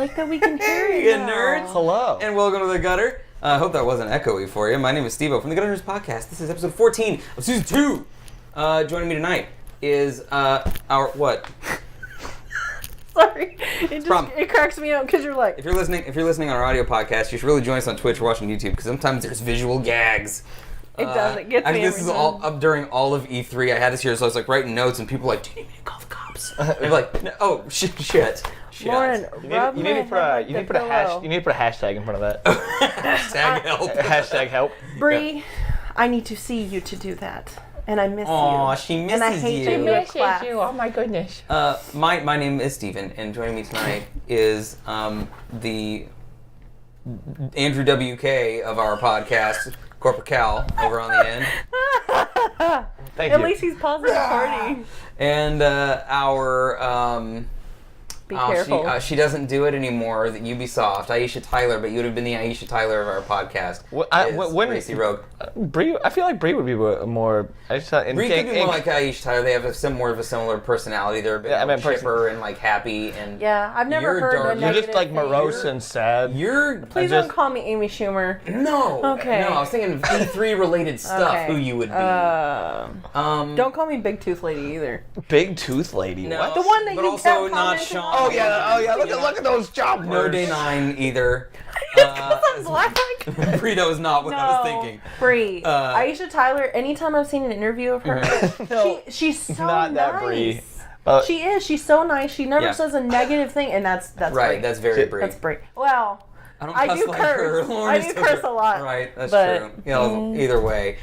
like that we can hear you You now. nerds. Hello. And welcome to The Gutter. I hope that wasn't echoey for you. My name is Steve-O from The Gutter Podcast. This is episode 14 of season 2. Joining me tonight is our what? Sorry, it cracks me up because you're like. If you're listening on our audio podcast, you should really join us on Twitch or watching YouTube because sometimes there's visual gags. It does. It gets me. This is all up during all of E3. I had this here, so I was like writing notes, and people were like, "Do you need me to call the cops?" And I'm like, no, "Oh shit." Lauren, You need to put a hashtag in front of that. Hashtag help. Hashtag help. Bree, I need to see you to do that, and I miss you. Aw, she misses and I hate you. you. Class. Oh my goodness. My name is Steven, and joining me tonight is the Andrew WK of our podcast, Corporate Cal, over on the end. Thank you. At least he's positive party. And our Be careful. she doesn't do it anymore. The Ubisoft, Aisha Tyler, but you would have been the Aisha Tyler of our podcast. When Racy Rogue. Bree, I feel like Bree would be more. Bree could be more like Aisha Tyler. They have more of a similar personality. They're a bit more chipper and like happy and. Yeah, I've never heard dark. a You're negative just like morose and sad. Please don't call me Amy Schumer. No. Okay. No, I was thinking E3 related stuff. Okay. Who you would be. Don't call me Big Tooth Lady either. Big tooth lady. No. What? The one that But you also kept not commenting Sean. on. Oh yeah. Look at those choppers. No Day 9 either. Because I'm black. Burrito is not what I was thinking. Bree. Aisha Tyler, anytime I've seen an interview of her, No, she's so not nice. that Bree. She is. She's so nice. She never says a negative thing, and that's Right, Bree. that's very Bree. That's Bree. Well, I do like curse. her. Lauren I is do such curse a lot. Right, that's but, true. You know, either way.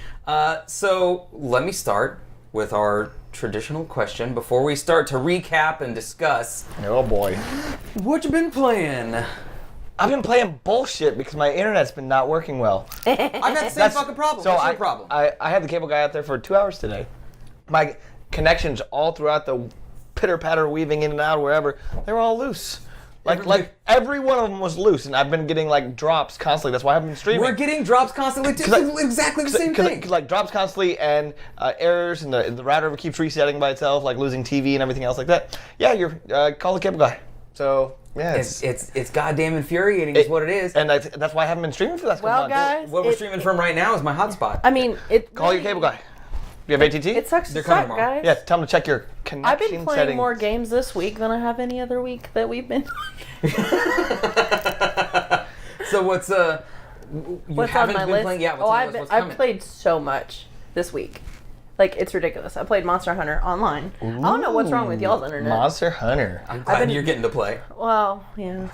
So let me start with our traditional question before we start to recap and discuss. Oh boy. What you been playing? I've been playing bullshit because my internet's been not working well. I've had the same fucking problem. So What's your problem? I had the cable guy out there for 2 hours today. My connections all throughout the pitter-patter weaving in and out wherever, they were all loose. Like every one of them was loose, and I've been getting like drops constantly. That's why I haven't been streaming. We're getting drops constantly too. Exactly the same thing. Like drops constantly and errors, and the router keeps resetting by itself, like losing TV and everything else like that. Yeah, you're call the cable guy. So yeah, it's goddamn infuriating. Is what it is. And that's why I haven't been streaming for the last couple months. guys, What we're streaming from right now is my hotspot. I mean, Call your cable guy. Do you have ATT? It sucks They're to coming suck, tomorrow. guys. Yeah, tell them to check your connection I've been playing settings. more games this week than I have any other week that we've been. So what's What's on my list? Playing? Yeah, what's I've coming? played so much this week. Like, it's ridiculous. I played Monster Hunter online. I don't know what's wrong with y'all's internet. Monster Hunter. I'm glad you're getting to play. Well, yeah.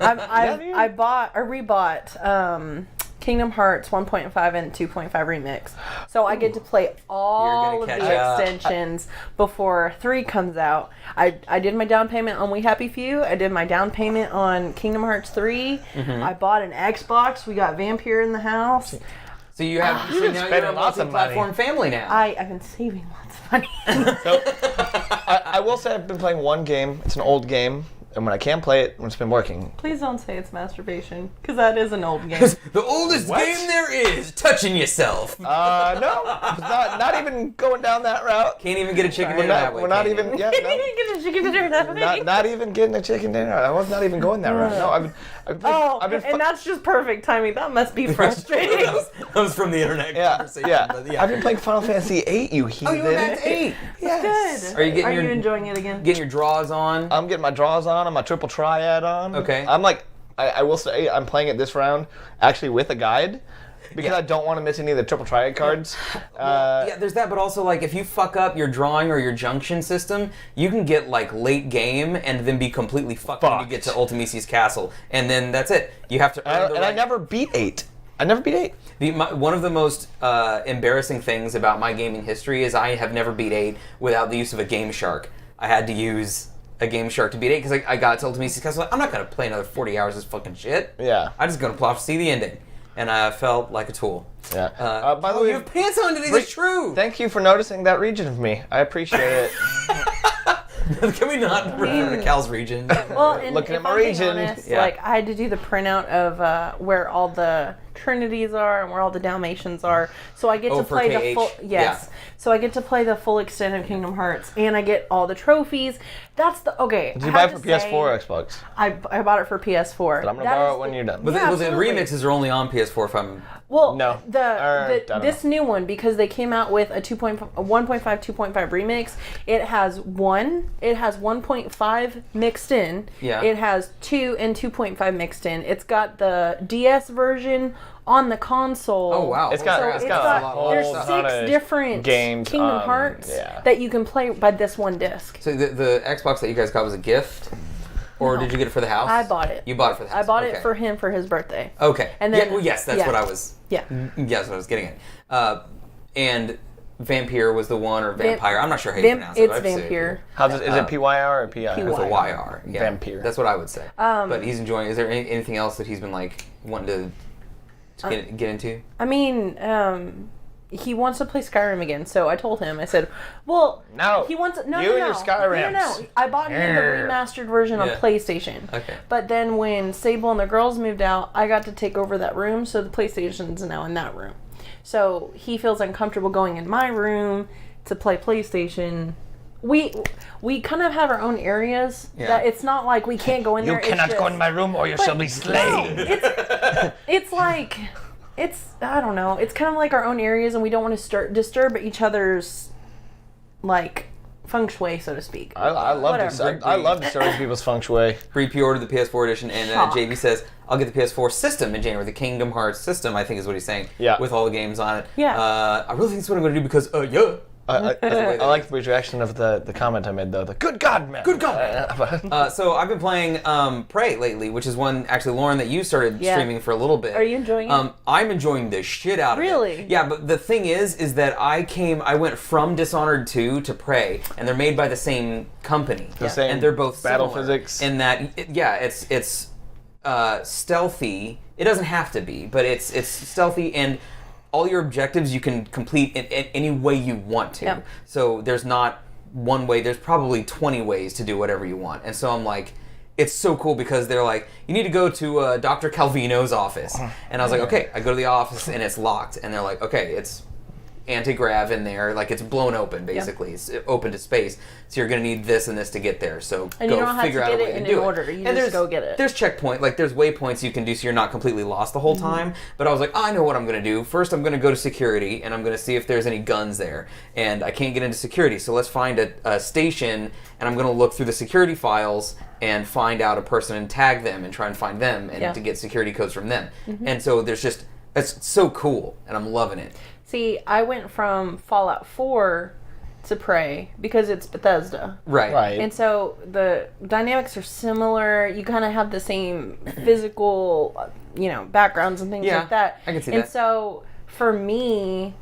I rebought Kingdom Hearts 1.5 and 2.5 Remix. So I get to play all of the extensions before 3 comes out. I did my down payment on We Happy Few. I did my down payment on Kingdom Hearts 3. Mm-hmm. I bought an Xbox. We got Vampire in the house. So you have You've been now you're a spending lots of money. multi-platform family now. I've been saving lots of money. So, I will say I've been playing one game. It's an old game, and when I can play it, when it's been working. Please don't say it's masturbation, because that is an old game. The oldest What? game there is, touching yourself. No, not even going down that route. Can't even get a chicken We're dinner that not, way. we're not can even. you? Yeah, Get no, a chicken dinner that way. not even getting a chicken dinner. I was not even going that route. No, I've been. And that's just perfect timing. That must be frustrating. that was from the internet conversation. Yeah. But yeah. I've been playing Final Fantasy VIII. You heathen. Oh, you went back to 8. Yes. Good. Are you getting your- you enjoying it again? Getting your draws on. I'm getting my draws on. I'm my triple triad on. Okay. I'm like, I will say, I'm playing it this round actually with a guide because Yeah. I don't want to miss any of the triple triad cards. Yeah, there's that, but also like if you fuck up your drawing or your junction system, you can get like late game and then be completely fucked when you get to Ultimisi's castle, and then that's it. You have to. Earn the And I right- never beat 8. I never beat 8. One of the most embarrassing things about my gaming history is I have never beat 8 without the use of a Game Shark. I had to use a Game Shark to beat 8 because I got to Ultimisi's castle. I'm not gonna play another 40 hours of this fucking shit. Yeah. I'm just gonna plop see the ending, and I felt like a tool. Yeah. By the way, you have pants on today. That's true. Thank you for noticing that region of me. I appreciate it. Can we not refer to Cal's region? Well, and Looking if at my I'm being region. honest, Yeah. like I had to do the printout of where all the Trinities are and where all the Dalmatians are, so I get Oh, to for play KH? the full. Yes, So I get to play the full extent of Kingdom Hearts, and I get all the trophies. That's the okay. Did you buy it for PS4 or Xbox? I bought it for PS4, But I'm gonna borrow it when you're done. But the remixes are only on PS4 if I'm... Well, No. This new one, because they came out with a 1.5, 2.5 remix. It has 1.5 mixed in. Yeah. It has 2 and 2.5 mixed in. It's got the DS version on the console. Oh wow! It's got there's 6 different games, Kingdom Hearts that you can play by this one disc. So the Xbox that you guys got was a gift, or did you get it for the house? I bought it. You bought it for the house. I bought it for him for his birthday. Okay. And then yes, that's what I was. Yeah. Yes, what I was getting at. And Vampire was the one, or Vampire. I'm not sure how you pronounce it. It's Vampire. Is it PYR or PI? With a YR. Yeah. Vampire. That's what I would say. But he's enjoying. Is there anything else that he's been like wanting to get into? I mean, he wants to play Skyrim again, so I told him. I said, "Well, no, he wants no, you no, and no, your Skyrims. no. I bought him the remastered version on PlayStation. Okay. But then when Sable and the girls moved out, I got to take over that room, so the PlayStation's now in that room. So he feels uncomfortable going in my room to play PlayStation." We kind of have our own areas. Yeah. That it's not like we can't go in there. You cannot go in my room or you shall be slain. No, it's like, I don't know. It's kind of like our own areas, and we don't want to disturb each other's, like, feng shui, so to speak. I love disturbing people's feng shui. Pre-ordered the PS4 edition, and JB says, I'll get the PS4 system in January. The Kingdom Hearts system, I think is what he's saying. Yeah. With all the games on it. Yeah. I really think it's what I'm going to do because, yeah. I like the reaction of the comment I made, though. The good God, man. Good God. So I've been playing Prey lately, which is one, actually, Lauren, that you started streaming for a little bit. Are you enjoying it? I'm enjoying the shit out of it. Really? Yeah, but the thing is that I went from Dishonored 2 to Prey, and they're made by the same company. The same and they're both battle similar physics. In that, it's stealthy. It doesn't have to be, but it's stealthy, and all your objectives you can complete in any way you want to. Yep. So there's not one way, there's probably 20 ways to do whatever you want. And so I'm like, it's so cool because they're like, you need to go to Dr. Calvino's office. And I was like, okay, I go to the office and it's locked. And they're like, okay, it's anti-grav in there, like it's blown open basically. It's open to space. So you're gonna need this and this to get there. So and go you don't have figure to out get a way it to in do order. it. You And just go get it. There's checkpoint, like there's waypoints you can do so you're not completely lost the whole time. But I was like, I know what I'm gonna do. First I'm gonna go to security and I'm gonna see if there's any guns there. And I can't get into security, so let's find a station and I'm gonna look through the security files and find out a person and tag them and try and find them and to get security codes from them. And so it's so cool and I'm loving it. See, I went from Fallout 4 to Prey because it's Bethesda. Right. And so the dynamics are similar. You kind of have the same physical, backgrounds and things like that. I can see that. And so for me,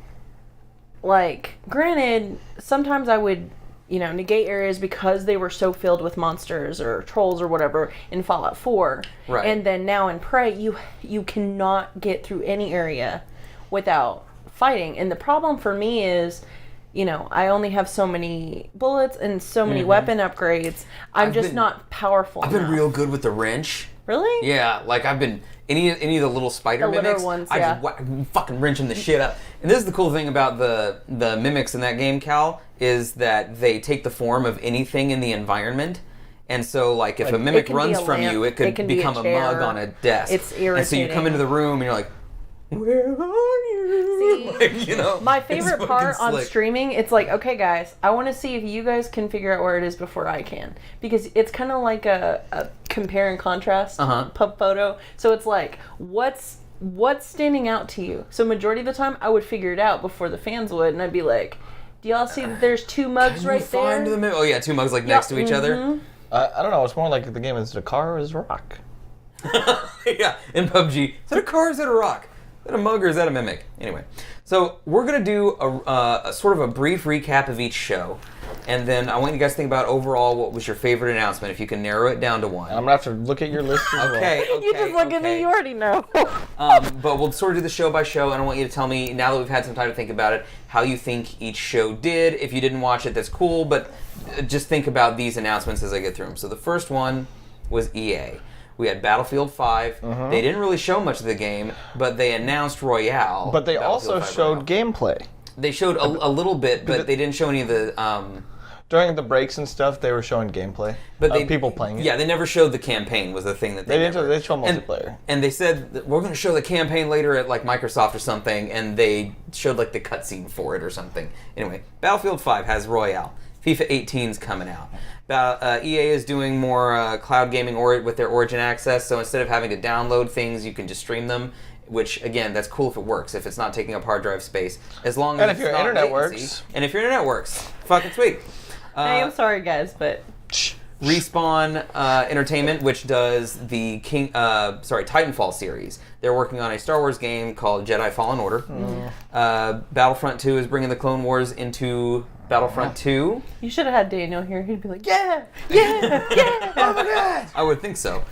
like, granted, sometimes I would, negate areas because they were so filled with monsters or trolls or whatever in Fallout 4. Right. And then now in Prey, you cannot get through any area without fighting. And the problem for me is, I only have so many bullets and so many weapon upgrades. I'm just not powerful I've enough. been real good with the wrench. Really? Yeah, like I've been any of the little spider The mimics. little ones, I just fucking wrenching the shit up. And this is the cool thing about the mimics in that game, Cal, is that they take the form of anything in the environment. And so, like, if a mimic runs from you, it could become a mug on a desk. It's irritating. And so you come into the room and you're like, where are you? See, my favorite part on streaming, it's like, okay, guys, I want to see if you guys can figure out where it is before I can. Because it's kind of like a compare and contrast pub photo. So it's like, what's standing out to you? So majority of the time, I would figure it out before the fans would. And I'd be like, do y'all see that there's 2 mugs right there? Oh, yeah, 2 mugs, like, next to each other. I don't know. It's more like the game is it a car or is it a rock? Yeah, in PUBG. Is that a car or is that a rock? Is that a mug or is that a mimic? Anyway, so we're going to do a sort of a brief recap of each show. And then I want you guys to think about overall what was your favorite announcement, if you can narrow it down to one. And I'm going to have to look at your list as well. Okay. You just look at me, you already know. But we'll sort of do the show by show, and I want you to tell me, now that we've had some time to think about it, how you think each show did. If you didn't watch it, that's cool, but just think about these announcements as I get through them. So the first one was EA. We had Battlefield 5. They didn't really show much of the game, but they announced Royale. But they also showed gameplay. They showed a little bit, but they didn't show any of the. During the breaks and stuff, they were showing gameplay. But people playing it. Yeah, they never showed the campaign. Was the thing that they didn't. They showed multiplayer. And they said that we're going to show the campaign later at like Microsoft or something, and they showed like the cutscene for it or something. Anyway, Battlefield 5 has Royale. FIFA 18's coming out. EA is doing more cloud gaming with their Origin access. So instead of having to download things, you can just stream them. Which again, that's cool if it works. If it's not taking up hard drive space, as long as and if your internet works, fucking sweet. Hey, I'm sorry, guys, but Respawn Entertainment, which does the Titanfall series, they're working on a Star Wars game called Jedi Fallen Order. Battlefront 2 is bringing the Clone Wars into Battlefront 2. You should have had Daniel here. He'd be like, yeah, yeah, yeah. Oh my god! I would think so.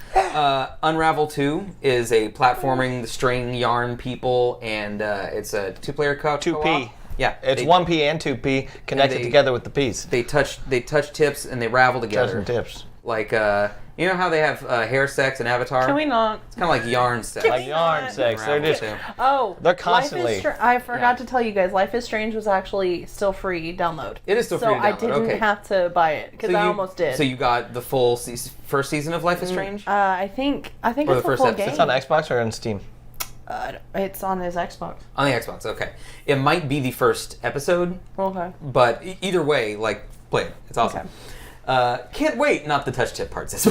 Unravel 2 is a platforming string yarn people, and it's a two-player co-op. 2P. Yeah, it's 1P and 2P connected together with the P's. They touch tips and they ravel together. Touching tips. Like you know how they have hair sex in Avatar? Can we not? It's kind of like yarn sex. Like yarn sex. They're just they're constantly. I forgot to tell you guys, Life is Strange was actually still free download. It is still free to download. So I didn't have to buy it because I almost did. So you got the full first season of Life is Strange? I think it's the first full episode. game. It's on Xbox or on Steam? It's on his Xbox. On the Xbox, okay. It might be the first episode. Okay. But either way, like, play it. It's awesome. Okay. Can't wait. Not the touch tip parts.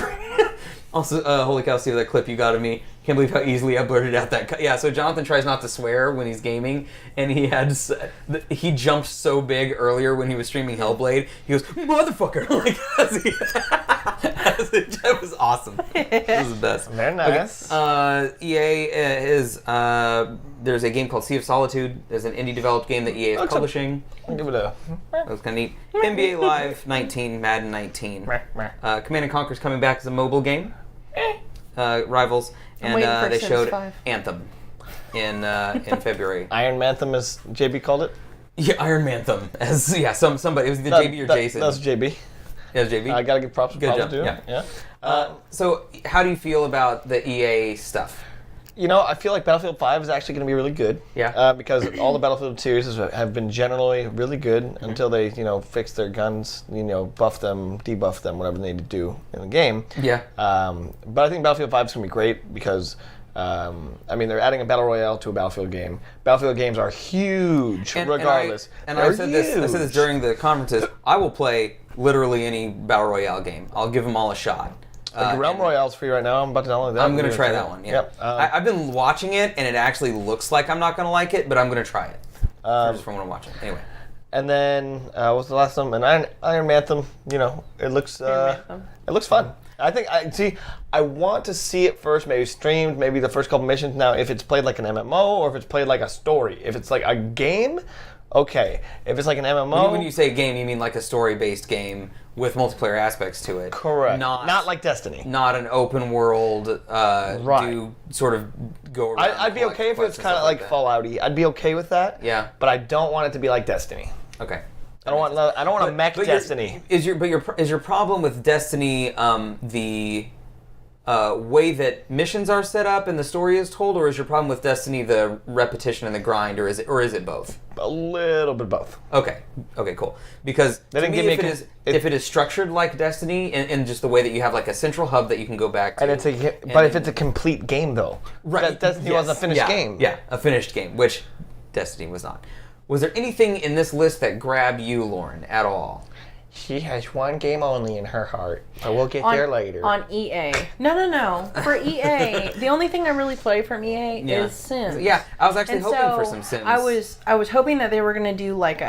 Also, holy cow, see that clip you got of me. Can't believe how easily I blurted out that. Yeah, so Jonathan tries not to swear when he's gaming, and he jumped so big earlier when he was streaming Hellblade. He goes, motherfucker! Like, that was awesome. It was the best. They're nice. Okay. EA is there's a game called Sea of Solitude. There's an indie developed game that EA is publishing. I'll give it a. That was kind of neat. NBA Live 19, Madden 19. Command & Conquer's coming back as a mobile game. Rivals. And they showed 5. Anthem in February. Iron Manthem, as JB called it. Yeah, Iron Manthem. Somebody. It was the JB or Jason. That was JB. Yeah, it was JB. I gotta give props to Good job. Yeah. So, how do you feel about the EA stuff? You know, I feel like Battlefield 5 is actually going to be really good. Yeah. Because all the Battlefield series have been generally really good until they, fix their guns, buff them, debuff them, whatever they need to do in the game. Yeah. But I think Battlefield 5 is going to be great because, they're adding a Battle Royale to a Battlefield game. Battlefield games are huge, regardless. I said this during the conferences. I will play literally any Battle Royale game. I'll give them all a shot. Realm Royale's free right now. I'm about to download that. I'm going to try that one. Yeah. Yep. I've been watching it, and it actually looks like I'm not going to like it, but I'm going to try it. Just from what I'm watching. Anyway. And then what's the last one? An Iron Manthem. It looks fun. I want to see it first, maybe streamed, maybe the first couple missions. Now, if it's played like an MMO or if it's played like a story, if it's like a game, okay. If it's like an MMO, when you say game, you mean like a story-based game with multiplayer aspects to it. Correct. Not like Destiny. Not an open world. Right. Do sort of go around. I'd be okay if it's kind of like Fallout-y. I'd be okay with that. Yeah. But I don't want it to be like Destiny. Okay. I don't want to mech Destiny. Is your problem with Destiny the way that missions are set up and the story is told, or is your problem with Destiny the repetition and the grind, or is it both? A little bit both. Okay, cool. Because to me, if it is structured like Destiny in just the way that you have like a central hub that you can go back to, but if it's a complete game though, right? Destiny was a finished game. Yeah, a finished game, which Destiny was not. Was there anything in this list that grabbed you, Lauren, at all? She has one game only in her heart, but we'll get there later. On EA. No. For EA, the only thing I really play from EA is Sims. Yeah, I was actually hoping for some Sims. I was hoping that they were going to do like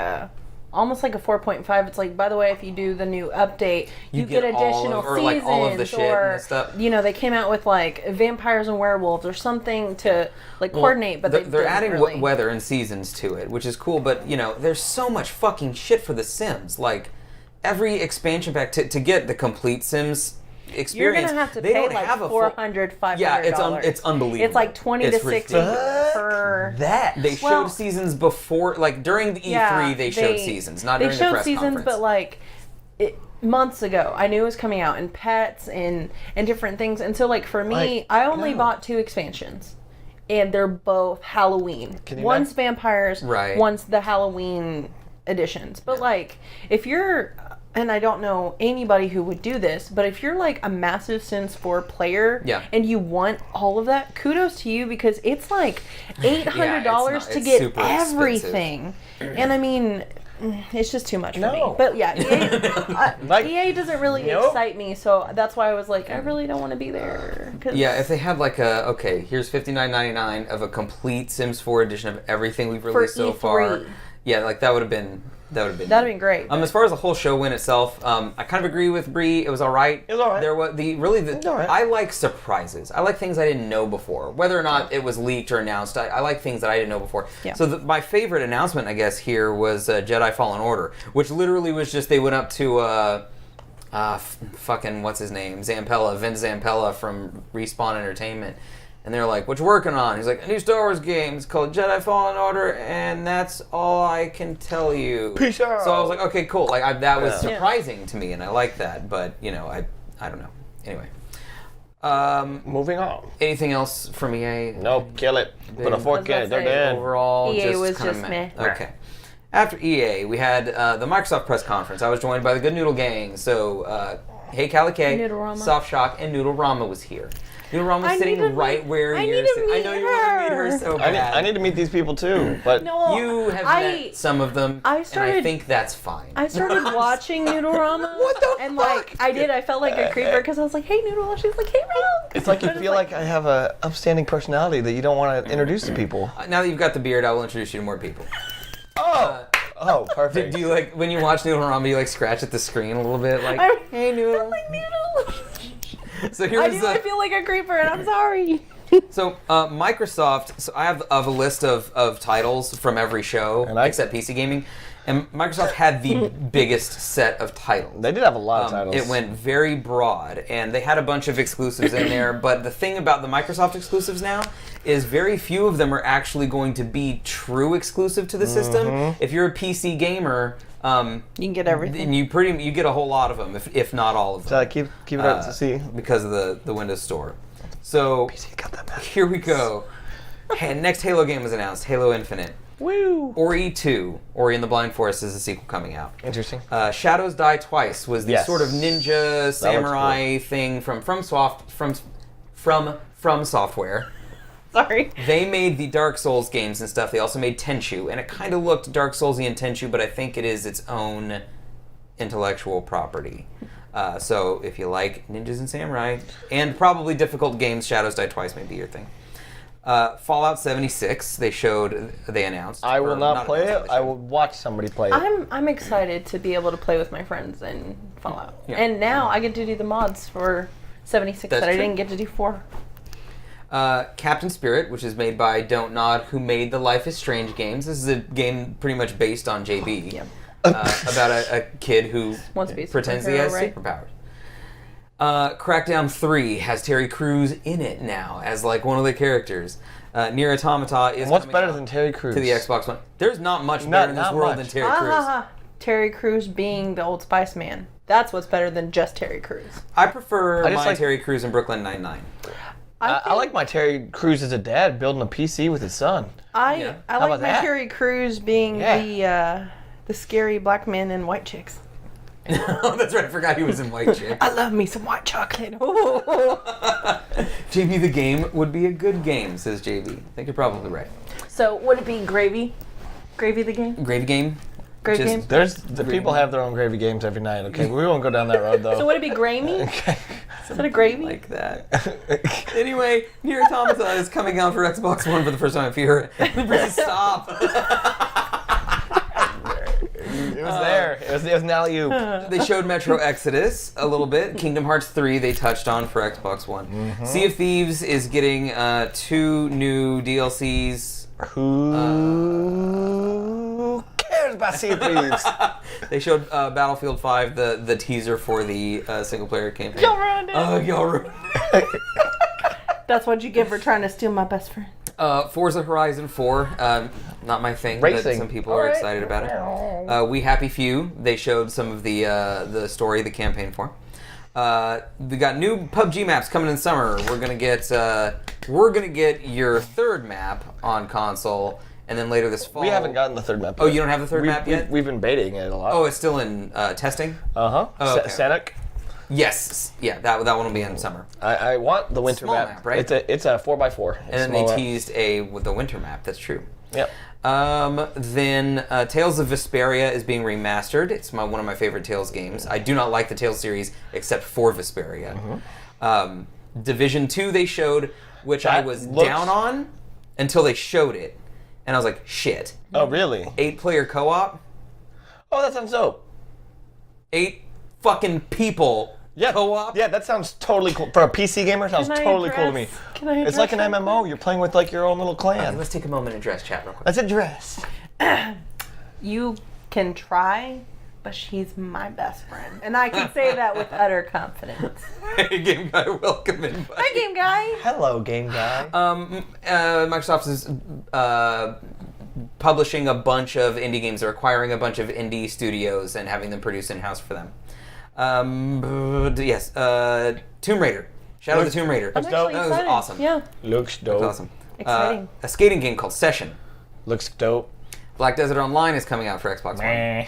almost like a 4.5. It's like, by the way, if you do the new update, you get additional seasons. Like all of the shit and stuff. They came out with like vampires and werewolves or something to like coordinate, but they're adding weather and seasons to it, which is cool, but there's so much fucking shit for the Sims. Like every expansion pack to get the complete Sims experience, you're gonna have to pay like $400, $500. Yeah, it's unbelievable. It's like 20 to 60 per. They showed seasons before, like during the E3. They showed seasons, not during the press conference. They showed seasons, but like months ago, I knew it was coming out, and pets and different things. And so, like for me, I only bought 2 expansions. and they're both Halloween. One's vampires, right. One's the Halloween editions. But like, if you're, and I don't know anybody who would do this, but if you're like a massive Sims 4 player and you want all of that, kudos to you, because it's like $800 to get everything. And I mean, it's just too much for me. But yeah, EA doesn't really excite me, so that's why I was like, I really don't want to be there. Yeah, if they had like here's $59.99 of a complete Sims 4 edition of everything we've released so far. Yeah, like that would have been great. As far as the whole show win itself, I kind of agree with Bree. It was all right. It was all right. There was I like surprises. I like things I didn't know before, whether or not it was leaked or announced. I like things that I didn't know before. Yeah. So my favorite announcement, I guess, here was Jedi Fallen Order, which literally was just they went up to fucking what's his name, Vince Zampella from Respawn Entertainment. And they're like, what you working on? He's like, a new Star Wars game. It's called Jedi Fallen Order, and that's all I can tell you. Peace out. So I was like, okay, cool. Like that was surprising to me, and I like that. But I don't know. Anyway, moving on. Anything else from EA? Nope, kill it. Put a fork in it. They're dead. Overall, EA was kind just of meh. Okay. After EA, we had the Microsoft press conference. I was joined by the Good Noodle Gang. So, Hey Cali K, Soft Shock, and Noodle Rama was here. Noodle Rama's sitting right where you're sitting. I know you want to meet her so bad. I need to meet these people too, but you have met some of them, and I think that's fine. I started watching Noodle Rama. What the and fuck? I felt like a creeper because I was like, hey Noodle, she's like, hey Ron. It's like you feel like I have a upstanding personality that you don't want to introduce to people. Now that you've got the beard, I will introduce you to more people. Oh, perfect. Do you like when you watch Noodle Rama? You like scratch at the screen a little bit, like, hey Noodle. I'm like Noodle. So here's I feel like a creeper, and I'm sorry. So Microsoft. So I have a list of titles from every show except PC gaming, and Microsoft had the biggest set of titles. They did have a lot of titles. It went very broad, and they had a bunch of exclusives in there. But the thing about the Microsoft exclusives now is very few of them are actually going to be true exclusive to the system. If you're a PC gamer. You can get everything. And you get a whole lot of them, if not all of them. So keep it up to see. Because of the Windows Store. So PC got that back. Here we go. Next Halo game was announced, Halo Infinite. Woo! Ori 2, Ori and the Blind Forest is a sequel coming out. Interesting. Shadows Die Twice was the sort of ninja samurai thing from Software. Sorry. They made the Dark Souls games and stuff. They also made Tenchu, and it kind of looked Dark Soulsy and Tenchu, but I think it is its own intellectual property. So if you like ninjas and samurai, and probably difficult games, Shadows Die Twice may be your thing. Fallout 76, they announced. I will not play it. I will watch somebody play it. I'm excited to be able to play with my friends in Fallout. Yeah. And now I get to do the mods for 76 that I didn't get to do for. Captain Spirit, which is made by Don't Nod, who made the Life is Strange games. This is a game pretty much based on JB. Yeah. About a kid who pretends he has superpowers. Crackdown 3 has Terry Crews in it now as like one of the characters. Nier Automata is what's better than Terry Crews? To the Xbox One. There's not much better in this world than Terry Crews. Terry Crews being the Old Spice Man. That's what's better than just Terry Crews. I prefer Terry Crews in Brooklyn Nine-Nine. I like my Terry Crews as a dad building a PC with his son. I like my Terry Crews being the scary black man in White Chicks. Oh, that's right. I forgot he was in White Chicks. I love me some white chocolate. JB the game would be a good game, says JB. I think you're probably right. So would it be Gravy? Gravy the game? Gravy game? Gravy game? People have their own gravy games every night, okay? We won't go down that road, though. So would it be Grammy? Okay. Is it a gravy? Like that. Anyway, Nier Automata is coming out for Xbox One for the first time. If you're stop. It was there. It was now you. They showed Metro Exodus a little bit. Kingdom Hearts 3 they touched on for Xbox One. Mm-hmm. Sea of Thieves is getting 2 new DLCs. Who cares about Sea of Thieves? They showed Battlefield 5, the teaser for the single player campaign. Y'all ruined it. Y'all ruined it. That's what you get for trying to steal my best friend. Forza Horizon 4, not my thing, Racing. but some people are excited about it. We Happy Few, they showed some of the story, the campaign for. We got new PUBG maps coming in summer. We're gonna get your third map on console, and then later this fall. We haven't gotten the third map yet. Oh, you don't have the third map yet? We've been baiting it a lot. Oh, it's still in testing? Uh-huh. Oh, okay. Senec. Yes. Yeah, that one will be in summer. I want the winter Small map. map, right? It's a 4x4. And then they teased the winter map. That's true. Yep. Then Tales of Vesperia is being remastered. It's one of my favorite Tales games. I do not like the Tales series except for Vesperia. Mm-hmm. Division 2 they showed, which I was down on until they showed it. And I was like, shit. Oh, really? 8-player co-op? Oh, that sounds dope. 8 fucking people co-op? Yeah, that sounds totally cool. For a PC gamer, it sounds totally cool to me. It's like an MMO. You're playing with like your own little clan. Let's take a moment and address chat real quick. Let's address. You can try, but she's my best friend. And I can say that with utter confidence. Hey, Game Guy, welcome in. Buddy. Hi, Game Guy. Hello, Game Guy. Microsoft is publishing a bunch of indie games. They're acquiring a bunch of indie studios and having them produce in-house for them. Yes, Tomb Raider. Shadow of the Tomb Raider. I'm actually that was excited. awesome. Yeah. Looks dope. That's awesome. Exciting. A skating game called Session. Looks dope. Black Desert Online is coming out for Xbox One.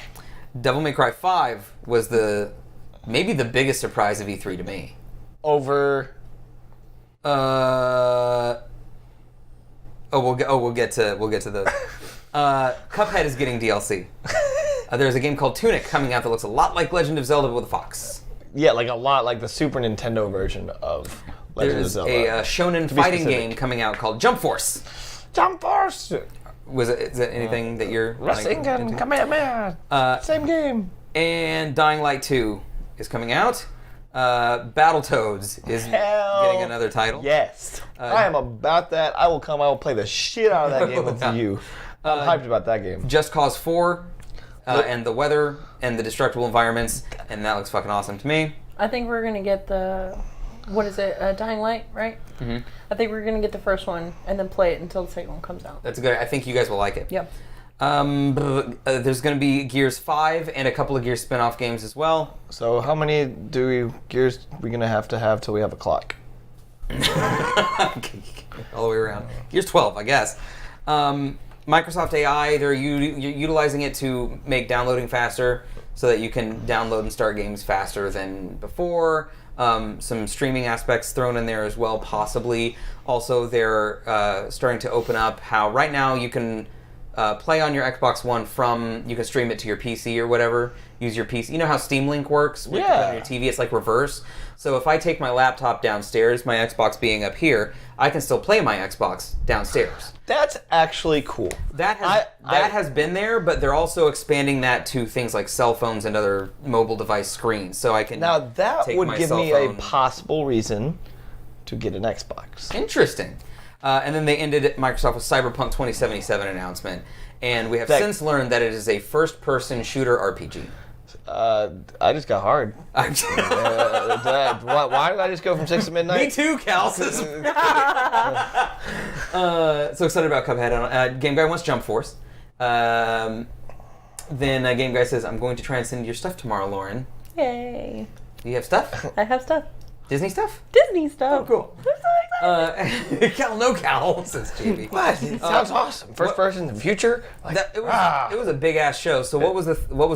Devil May Cry 5 was maybe the biggest surprise of E3 to me. Over. We'll get to those. Cuphead is getting DLC. There's a game called Tunic coming out that looks a lot like Legend of Zelda with a fox. Yeah, like a lot like the Super Nintendo version of Legend of Zelda. There's a shonen fighting game coming out called Jump Force. Jump Force! Is that anything that you're... Wrestling and Kamehameha! Same game. And Dying Light 2 is coming out. Battletoads is getting another title. Yes. I am about that. I will play the shit out of that game with you. I'm hyped about that game. Just Cause 4 and the weather and the destructible environments, and that looks fucking awesome to me. I think we're going to get what is it, Dying Light, right? Mm-hmm. I think we're going to get the first one and then play it until the second one comes out. That's good. I think you guys will like it. Yep. There's going to be Gears 5 and a couple of Gears spin-off games as well. So how many Gears we going to have till we have a clock? All the way around. Gears 12, I guess. Microsoft AI, they're utilizing it to make downloading faster so that you can download and start games faster than before. Some streaming aspects thrown in there as well, possibly. Also, they're starting to open up how right now you can play on your Xbox One you can stream it to your PC or whatever. Use your PC. You know how Steam Link works? Where you can put it on your TV, it's like reverse. So if I take my laptop downstairs, my Xbox being up here, I can still play my Xbox downstairs. That's actually cool. That has been there, but they're also expanding that to things like cell phones and other mobile device screens. So I can take would give me a possible reason to get an Xbox. Interesting. And then they ended Microsoft with Cyberpunk 2077 announcement, and we have since learned that it is a first-person shooter RPG. I just got hard. Why did I just go from 6 to midnight? Me too, Cal. So excited about Cuphead. Game Guy wants Jump Force. Then Game Guy says, I'm going to try and send your stuff tomorrow, Lauren. Yay. Do you have stuff? I have stuff. Disney stuff? Disney stuff. Oh, cool. I'm so excited. Cal, says JB. What? It sounds awesome. First person in the future. Like, it was a big ass show. So what was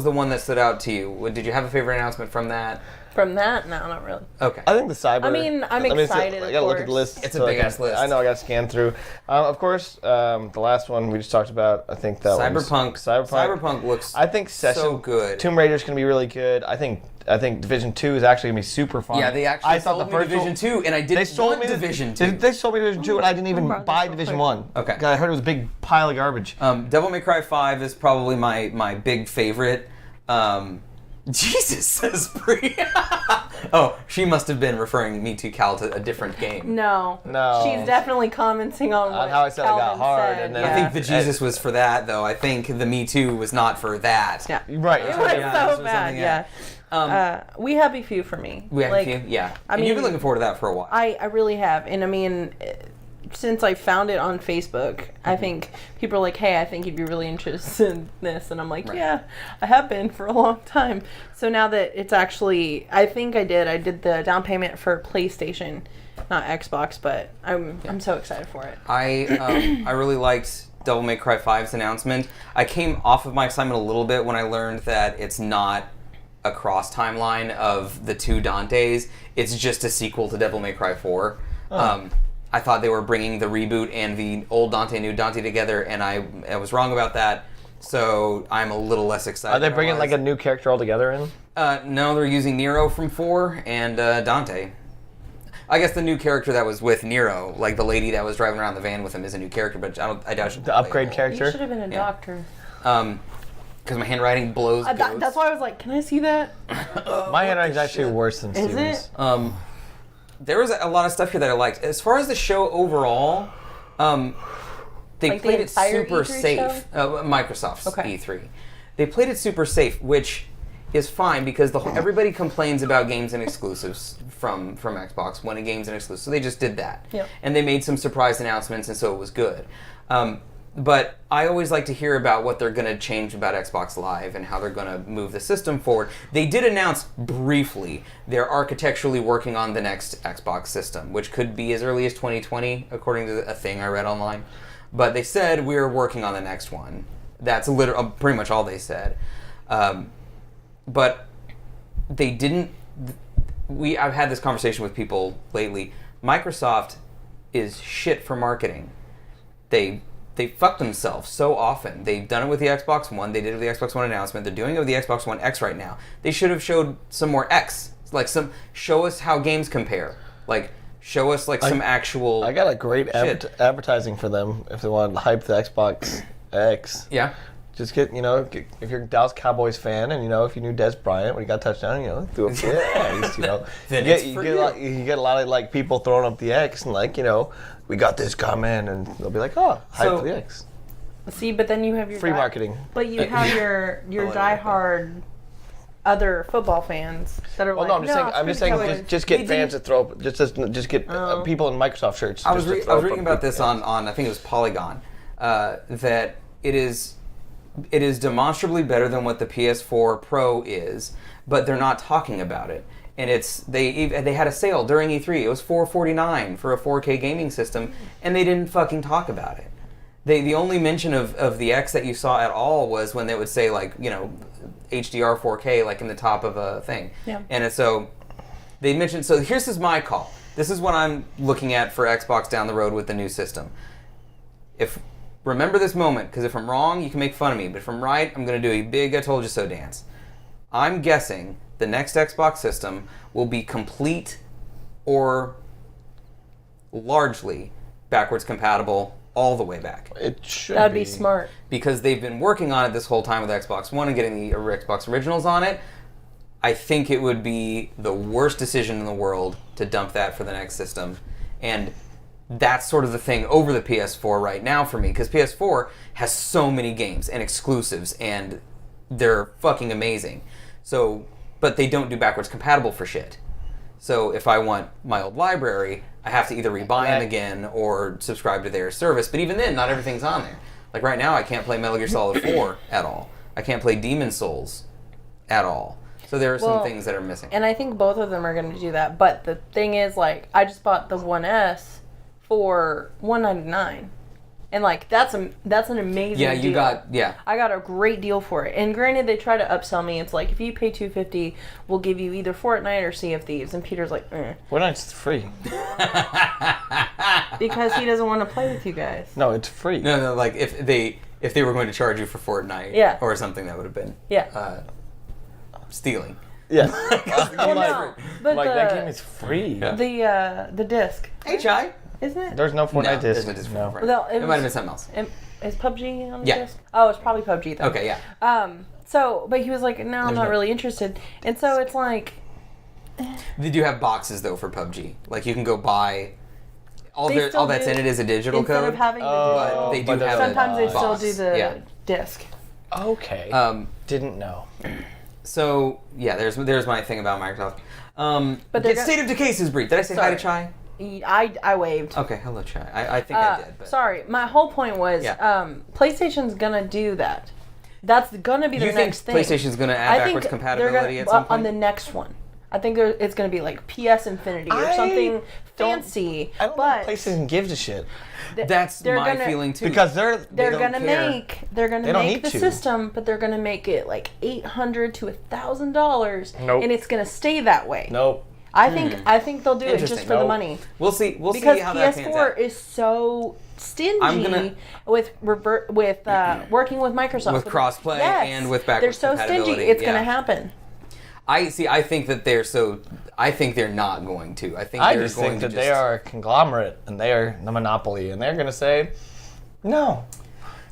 the one that stood out to you? Did you have a favorite announcement from that? From that? No, not really. Okay. I think the cyber. I mean, I'm excited. I gotta look at the list. It's a big ass list. I know. I gotta scan through. Of course, the last one we just talked about. I think that Cyberpunk looks. I think Session, so good. Tomb Raider's gonna be really good. I think Division 2 is actually gonna be super fun. Yeah, they actually sold me Division 2, and I didn't want Division 2. They sold me Division 2, and I didn't even buy Division 1. Okay. I heard it was a big pile of garbage. Devil May Cry 5 is probably my big favorite. Jesus, says Brie. Oh, she must have been referring me to Cal to a different game. No. She's definitely commenting on what how I said Calvin I got hard. said. And then I think the Jesus was for that, though. I think the Me Too was not for that. Yeah. Right. It was so bad, yeah. We Happy Few for me. We Happy Few, yeah. And you've been looking forward to that for a while. I really have. And I mean, since I found it on Facebook, I think people are like, hey, I think you'd be really interested in this. And I'm like, yeah, I have been for a long time. So now that it's actually, I think I did the down payment for PlayStation, not Xbox, but I'm so excited for it. I really liked Devil May Cry 5's announcement. I came off of my excitement a little bit when I learned that it's not a cross timeline of the two Dantes. It's just a sequel to Devil May Cry 4. I thought they were bringing the reboot and the old Dante, new Dante together, and I was wrong about that. So I'm a little less excited. Are they bringing like a new character altogether in? No, they're using Nero from 4 and Dante. I guess the new character that was with Nero, like the lady that was driving around the van with him, is a new character, but I doubt she'll the upgrade character. You should have been a doctor. Because my handwriting blows. That's why I was like, can I see that? My handwriting's actually worse than Steven's. Is it? There was a lot of stuff here that I liked. As far as the show overall, they like played the it super E3 safe. Microsoft's Okay. E3. They played it super safe, which is fine because everybody complains about games and exclusives from Xbox when a game's an exclusive. So they just did that. Yep. And they made some surprise announcements, and so it was good. But I always like to hear about what they're going to change about Xbox Live and how they're going to move the system forward. They did announce briefly they're architecturally working on the next Xbox system, which could be as early as 2020, according to a thing I read online. But they said we're working on the next one. That's pretty much all they said. But they didn't... I've had this conversation with people lately. Microsoft is shit for marketing. They fuck themselves so often. They've done it with the Xbox One. They did it with the Xbox One announcement. They're doing it with the Xbox One X right now. They should have showed some more X. Like show us how games compare. Like show us like some actual. I got a great advertising for them if they want to hype the Xbox X. Yeah. Just get, if you're a Dallas Cowboys fan and, if you knew Des Bryant when he got a touchdown, threw up the X, you get a lot of, like, people throwing up the X and, like, we got this coming, and they'll be like, oh, hype the X. See, but then you have your... Free marketing. But you have your diehard other football fans that are I'm just saying, just get fans to throw up, just get people in Microsoft shirts. I was reading about this on, I think it was Polygon, that it is demonstrably better than what the PS4 Pro is, but they're not talking about it. And they had a sale during E3. It was $449 for a 4K gaming system, and they didn't fucking talk about it. The only mention of the X that you saw at all was when they would say like HDR 4K like in the top of a thing. Yeah. And so they mentioned. So here's my call. This is what I'm looking at for Xbox down the road with the new system. Remember this moment, because if I'm wrong, you can make fun of me. But if I'm right, I'm going to do a big I told you so dance. I'm guessing the next Xbox system will be complete or largely backwards compatible all the way back. It should That'd be smart. Because they've been working on it this whole time with Xbox One and getting the Xbox originals on it. I think it would be the worst decision in the world to dump that for the next system. And that's sort of the thing over the PS4 right now for me, because PS4 has so many games and exclusives, and they're fucking amazing. So, but they don't do backwards compatible for shit. So if I want my old library, I have to either rebuy them again or subscribe to their service. But even then, not everything's on there. Like right now, I can't play Metal Gear Solid 4 at all. I can't play Demon's Souls at all. So there are some things that are missing. And I think both of them are going to do that. But the thing is, like, I just bought the 1S for $199, and like that's an amazing deal. I got a great deal for it. And granted, they try to upsell me. It's like, if you pay $250, we'll give you either Fortnite or Sea of Thieves. And Peter's like, Fortnite's free. Because he doesn't want to play with you guys. No, it's free. No, like if they were going to charge you for Fortnite or something, that would have been stealing. Yeah. But that game is free. Yeah. The disc. Hey, Chai. Isn't it? There's no Fortnite disc. There's no disc for Fortnite. No, it might have been something else. Is PUBG on the Yeah. disc? Oh, it's probably PUBG then. Okay, yeah. So, but he was like, no, I'm not really interested. And so it's like... They do have boxes, though, for PUBG. Like, you can go buy... All that's in it is a digital instead code. Of having the but they do have sometimes they box. still do the disc. Okay. Didn't know. So, yeah, there's my thing about Microsoft. But Get State of Decay says Breed. Did I say hi to Chai? I waved. Okay, hello, chat. I think I did. But. Sorry, my whole point was PlayStation's gonna do that. That's gonna be the next thing. PlayStation's gonna add backwards compatibility at some point? On the next one. I think it's going to be like PS Infinity or something fancy. I don't think PlayStation gives a shit. That's my feeling too. Because they're going to make the system, but they're going to make it like $800 to $1,000, and it's going to stay that way. Nope. I think they'll do it just for the money. We'll see. Because see how that pans out. PS4 is so stingy with working with Microsoft with crossplay and with backwards compatibility. They're so stingy. It's going to happen. I think that I think they're not going to. I think they are a conglomerate and they are the monopoly, and they're going to say no.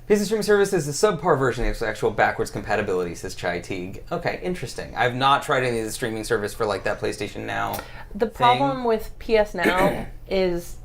PC streaming service is a subpar version of actual backwards compatibility, says Chai Teague. Okay, interesting. I've not tried any of the streaming service for like that PlayStation Now. The problem with PS Now is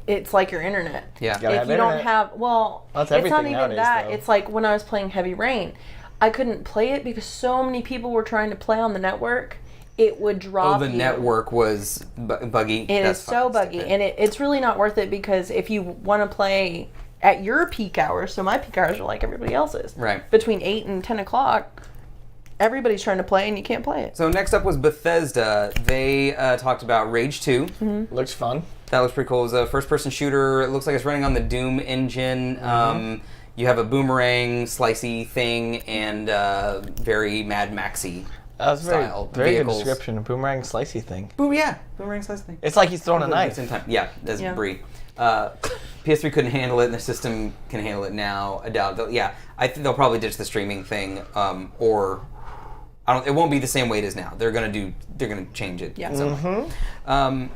it's like your internet. Yeah. If you don't have, it's not even nowadays, that. though. It's like when I was playing Heavy Rain. I couldn't play it because so many people were trying to play on the network. It would drop. The network was buggy. It is so buggy, and it's really not worth it because if you want to play at your peak hours, so my peak hours are like everybody else's. Right. Between 8 and 10 o'clock, everybody's trying to play, and you can't play it. So next up was Bethesda. They talked about Rage 2. Mm-hmm. Looks fun. That looks pretty cool. It was a first-person shooter. It looks like it's running on the Doom engine. Mm-hmm. You have a boomerang, slicey thing, and very Mad Maxy style very vehicles. good description. A boomerang, slicey thing. Boomerang, slicey thing. It's like he's throwing a knife. At the same time. Yeah, that's Brie. PS3 couldn't handle it, and the system can handle it now. I doubt. I think they'll probably ditch the streaming thing, or it won't be the same way it is now. They're gonna change it. Yeah. Mm-hmm.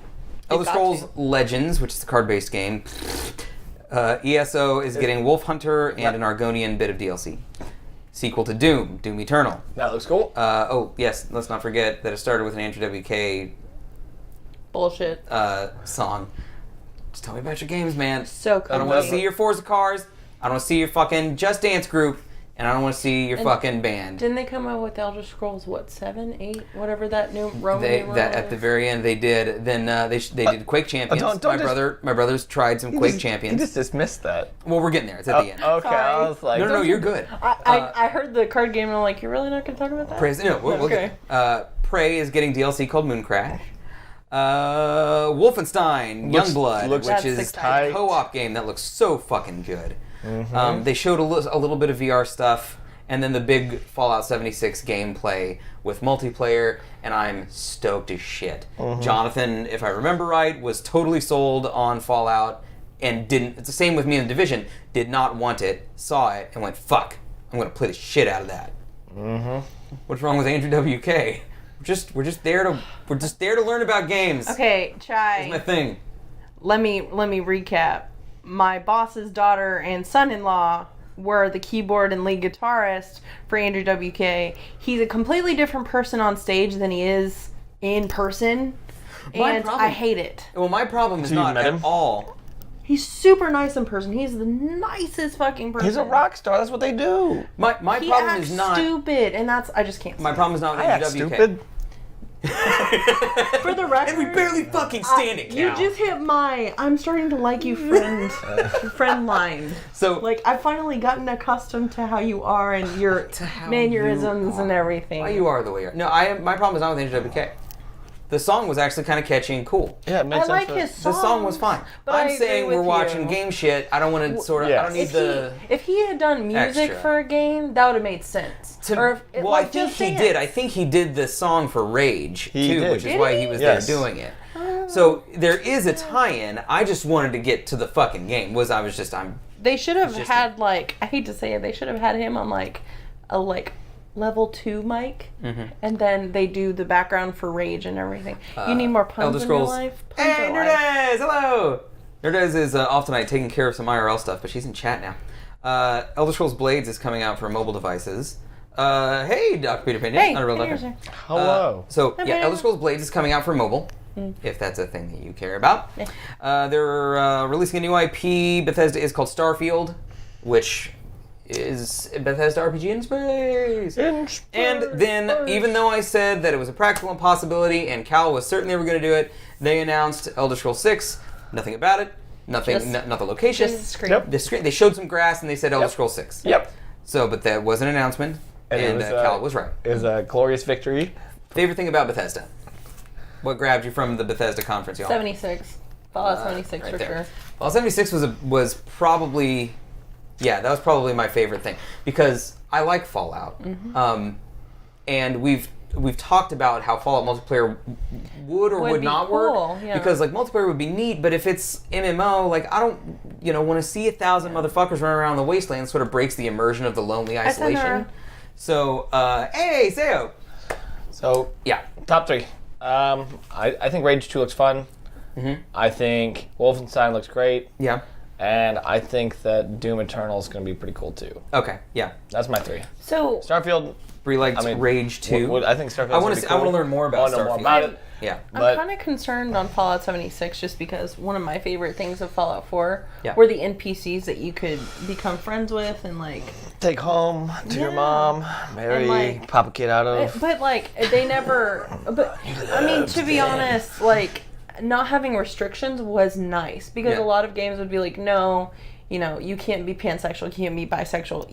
Elder Scrolls Legends, which is a card-based game. ESO is getting Wolf Hunter and an Argonian bit of DLC. Sequel to Doom Eternal. That looks cool. Yes, let's not forget that it started with an Andrew WK bullshit song. Just tell me about your games, man. So cool. I don't want to see your Forza cars. I don't want to see your fucking Just Dance group. And I don't want to see your fucking band. Didn't they come out with Elder Scrolls, 7, 8, whatever that new Roman at the very end they did. Then they did Quake Champions. My brothers tried some Quake Champions. You just dismissed that. Well, we're getting there. It's at the end. Okay, Sorry. I was like... No, you're good. I heard the card game and I'm like, you're really not going to talk about that? We'll get Prey is getting DLC called Moon Crash. Wolfenstein Youngblood, which is a co-op game that looks so fucking good. Mm-hmm. They showed a little bit of VR stuff, and then the big Fallout 76 gameplay with multiplayer, and I'm stoked as shit. Mm-hmm. Jonathan, if I remember right, was totally sold on Fallout, and didn't. It's the same with me in The Division. Did not want it, saw it, and went, "Fuck, I'm gonna play the shit out of that." Mm-hmm. What's wrong with Andrew WK? We're just there to learn about games. Okay, Chai. That's my thing. Let me recap. My boss's daughter and son-in-law were the keyboard and lead guitarist for Andrew WK. He's a completely different person on stage than he is in person, and I hate it. Well, my problem is not at all. He's super nice in person. He's the nicest fucking person. He's a rock star. That's what they do. My problem is not stupid, and I just can't. My problem is not with Andrew WK. Stupid. For the record, and we barely fucking stand it, Cal. You just hit my I'm starting to like you friend line. So like I've finally gotten accustomed to how you are and your mannerisms and everything. Why you are the way you are. No, my problem is not with Andrew WK. The song was actually kind of catchy and cool. Yeah, it makes I sense. like his song. The song was fine. But I'm saying we're watching game shit. I don't want to sort of. Yeah. I don't need if he had done music for a game, that would have made sense. I think he did. I think he did the song for Rage too, which is why he was there doing it. So there is a tie-in. I just wanted to get to the fucking game. They should have had I hate to say it. They should have had him on a level 2 mic, and then they do the background for Rage and everything. You need more puns in your life? Hey, Nerdez! Hello! Nerdez is off tonight taking care of some IRL stuff, but she's in chat now. Elder Scrolls Blades is coming out for mobile devices. Hey, Dr. Peter Pena. Hey, Unreal Doctor. Hello. Elder Scrolls Blades is coming out for mobile, if that's a thing that you care about. They're releasing a new IP. Bethesda is called Starfield, which is Bethesda RPG in space. And then, even though I said that it was a practical impossibility and Cal was certainly never going to do it, they announced Elder Scrolls 6. Nothing about it. Nothing. Not the location. Just the screen. Yep. The screen. They showed some grass and they said Elder Scrolls 6. Yep. So, but that was an announcement, and Cal was right. It was a glorious victory. Favorite thing about Bethesda? What grabbed you from the Bethesda conference, y'all? 76. Fallout 76 right for there. sure. Fallout 76 was probably, that was probably my favorite thing because I like Fallout, and we've talked about how Fallout multiplayer would Would be not cool, work yeah. because like multiplayer would be neat, but if it's MMO, like I don't want to see 1,000 motherfuckers running around the wasteland. Sort of breaks the immersion of the lonely isolation. So, hey, Sayo. So Yeah. top 3. I think Rage 2 looks fun. I think Wolfenstein looks great. Yeah. And I think that Doom Eternal is going to be pretty cool too. Okay. Yeah. That's my 3. So Starfield. Bree liked Rage 2. I think Starfield. I want to learn more about I want to know more Starfield. about it. Yeah. I'm kind of concerned on Fallout 76 just because one of my favorite things of Fallout 4 Yeah. were the NPCs that you could become friends with and like. Take home to your Yeah. mom, marry, like- pop a kid out of. But like they never. But I mean, to be honest, like not having restrictions was nice because Yeah. a lot of games would be like, no, you can't be pansexual, you can't be bisexual,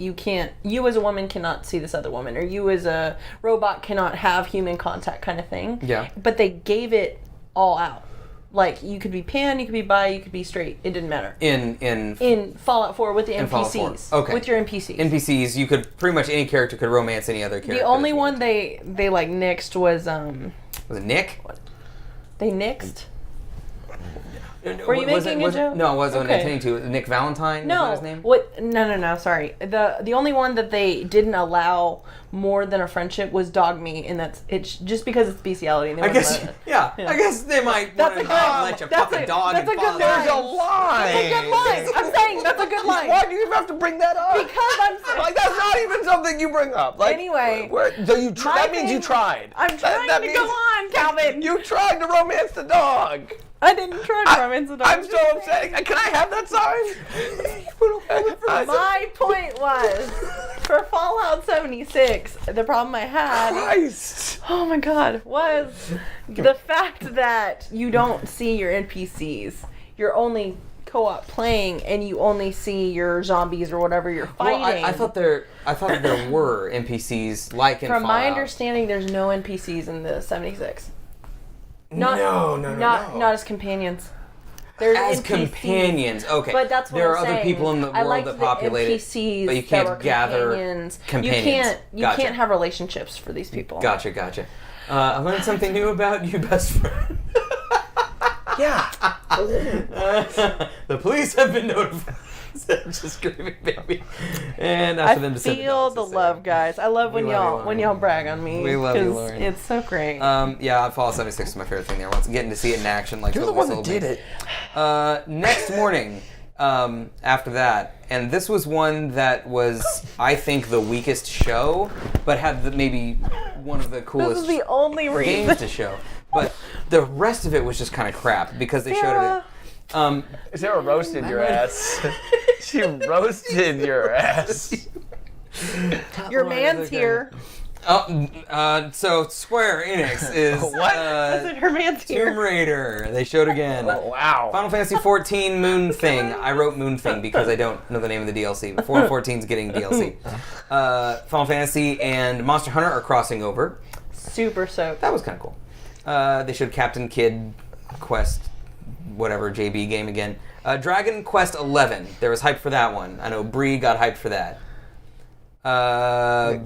you as a woman cannot see this other woman, or you as a robot cannot have human contact, kind of thing. Yeah. But they gave it all out. Like you could be pan, you could be bi, you could be straight. It didn't matter. In Fallout 4 with the Fallout 4. NPCs. Okay. With your NPCs. NPCs, you could pretty much any character could romance any other character. The only one they like nixed was was it Nick? they nixed. Were you making a joke? No, it wasn't Okay. intending to. Nick Valentine. No, was that his name? what? No. Sorry. The only one that they didn't allow more than a friendship was dog me, and it's just because it's bestiality. And they I wouldn't guess. let it. Yeah, Yeah. I guess they might That's want a to good- let you that's fuck a a- dog that's and a good father. line. There's a line. That's a good line. I'm saying that's a good line. Why do you even have to bring that up? Because I'm saying. Like that's not even something you bring up. Like Anyway, so you my that means you thing- tried. I'm trying That to means go on, Calvin. You tried to romance the dog. I didn't try to romance the dog. I'm so upset. Can I have that sign? My point was, for Fallout 76, the problem I had, Christ. oh my god, was the fact that you don't see your NPCs. You're only co-op playing, and you only see your zombies or whatever you're fighting. Well, I thought there were NPCs like in From Fallout. my understanding, there's no NPCs in the 76. Not as companions. There's As NPCs. companions, okay. But that's what there I'm are other saying. people in the I world liked that the populate it, NPCs but you that can't were gather companions. companions. You Gotcha. can't have relationships for these people. Gotcha. I learned something new about you, best friend. Yeah. The police have been notified. Just screaming, baby. And after them to send feel the love, guys. I love when We love you, y'all brag on me. We love you, 'cause Lauren. It's so great. Yeah, Fallout 76 is my favorite thing there. Once getting to see it in action, like You're the one that did it. Next morning, after that, and this was one that was, I think, the weakest show, but had maybe one of the this coolest is the only reason. games to show. But the rest of it was just kind of crap because they showed it. Sarah roasted your ass. She roasted your ass. Your man's here. So Square Enix is What? I said her man's Tomb here. Raider. They showed again. Wow. Final Fantasy 14 Moon Thing. I wrote Moon Thing because I don't know the name of the DLC. But 4 and 14's getting DLC. Final Fantasy and Monster Hunter are crossing over. Super soaked. That was kind of cool. They showed Captain Kid Quest, whatever, JB game again. Dragon Quest 11. There was hype for that one. I know Bree got hyped for that.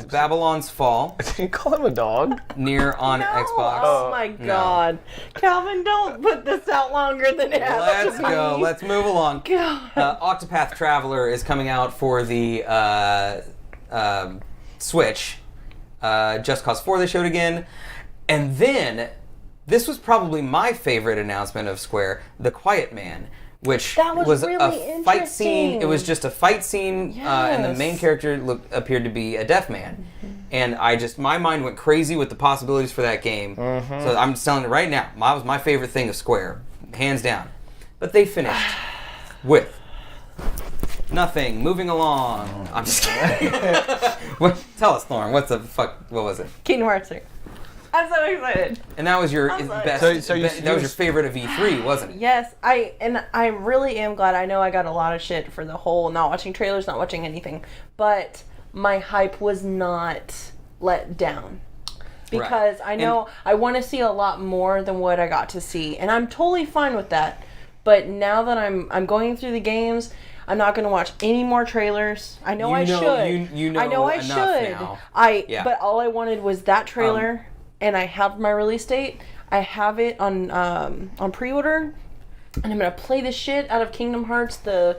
Babylon's Fall. Did you call him a dog? Near on No. Xbox. Oh my god. Calvin, don't put this out longer than it has Let's to go. be. Let's move along. God. Octopath Traveler is coming out for the Switch. Just Cause 4 they showed again. And then, this was probably my favorite announcement of Square, The Quiet Man, which That was a really fight scene. interesting. It was just a fight scene, and the Yes. main character appeared to be a deaf man. And my mind went crazy with the possibilities for that game. So I'm just telling you right now, that was my favorite thing of Square, hands down. But they finished with Nothing. Moving along. I'm just kidding. Tell us, Lauren. What was it? Kingdom Hearts 3. I'm so excited. And that was your I'm sorry. best. That was your favorite of E3, wasn't it? Yes, I really am glad. I know I got a lot of shit for the whole not watching trailers, not watching anything, but my hype was not let down. Because I know I want to see a lot more than what I got to see, and I'm totally fine with that. But now that I'm going through the games, I'm not going to watch any more trailers. I know I should. You know I know I should. now. But all I wanted was that trailer, and I have my release date. I have it on pre-order, and I'm going to play the shit out of Kingdom Hearts, the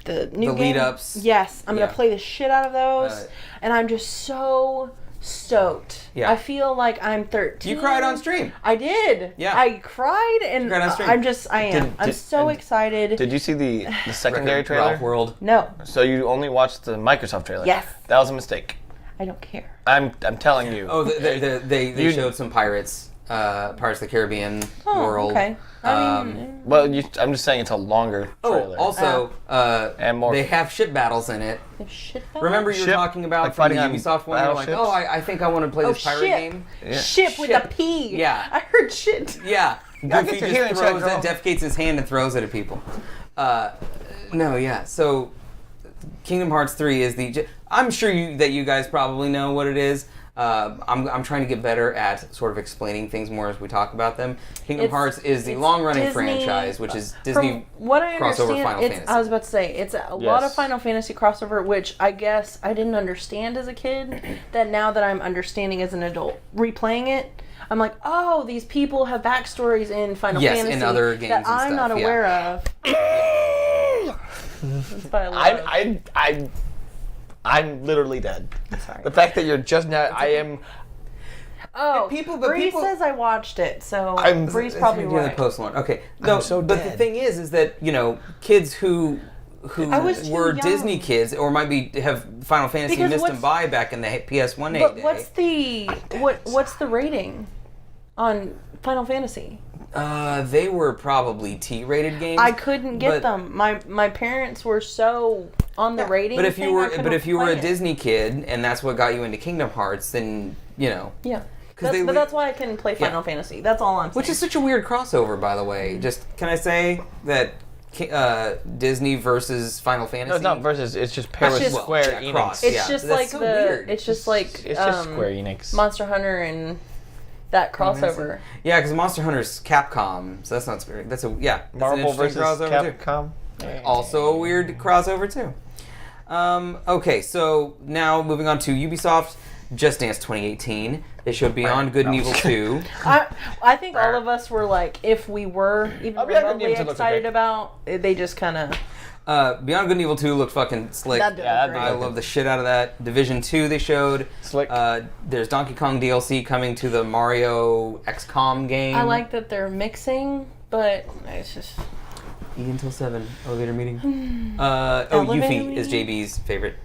new game. lead-ups. Yes, I'm going to play the shit out of those, and I'm just so stoked. Yeah. I feel like I'm 13. You cried on stream. I did. Yeah. I cried, and cried on stream. I'm so excited. Did you see the secondary trailer? Ralph World. No. So you only watched the Microsoft trailer? Yes. That was a mistake. I don't care. I'm telling you. Oh, they showed some Pirates of the Caribbean world. Okay. I mean, Well, I'm just saying it's a longer trailer. Also, and more. they have ship battles in it. shit. Remember you were talking about like from the fighting on Ubisoft one? You're like, battleships? I think I want to play this pirate game. Yeah. Ship with a P. Yeah. I heard shit. Yeah. Goofy to hear just it, throws girl. it, defecates his hand and throws it at people. No, yeah. So, Kingdom Hearts 3 is I'm sure that you guys probably know what it is. I'm trying to get better at sort of explaining things more as we talk about them. Kingdom Hearts is the long-running Disney, franchise, which is Disney from what I crossover understand, Final Fantasy. I was about to say, it's a lot of Final Fantasy crossover, which I guess I didn't understand as a kid, that now that I'm understanding as an adult, replaying it, I'm like, oh, these people have backstories in Final Fantasy in other games that and I'm stuff, not aware of. That's what I love. I'm literally dead. Sorry. The fact that you're just now, I am. Oh, Bree says I watched it, so Bree's probably right. Okay, I'm so but dead. the thing is that kids who were young. Disney kids or might have Final Fantasy Because missed them by back in the PS1 But heyday. what's the rating on Final Fantasy? They were probably T-rated games. I couldn't get them. My parents were so on the rating. But if you were a play it. Disney kid and that's what got you into Kingdom Hearts, then Yeah. But That's why I couldn't play Final Fantasy. That's all I'm saying. Which is such a weird crossover, by the way. Just can I say that Disney versus Final Fantasy? No, it's not versus. It's just Paris Square Enix. It's just like so weird. It's just like It's just Square Enix. Monster Hunter and that crossover. Yeah, because Monster Hunter's Capcom, so that's not weird. That's Marvel an interesting versus crossover Capcom. too. Also a weird crossover too. Okay, so now moving on to Ubisoft Just Dance 2018. They showed Beyond Good and Evil 2. I think all of us were like, if we were even remotely excited about, they just kind of. Beyond Good and Evil 2 looked fucking slick. I love the shit out of that. Division 2 they showed. Slick. There's Donkey Kong DLC coming to the Mario XCOM game. I like that they're mixing, but it's just. E until 7 elevator meeting. Elevator Yuffie meeting? is JB's favorite.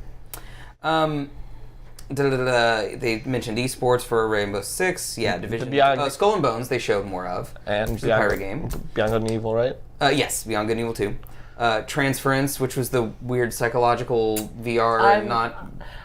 They mentioned esports for Rainbow Six. Yeah, Division. Skull and Bones they showed more of. And the pirate game. Beyond Good and Evil, right? Yes, Beyond Good and Evil 2. Transference, which was the weird psychological VR.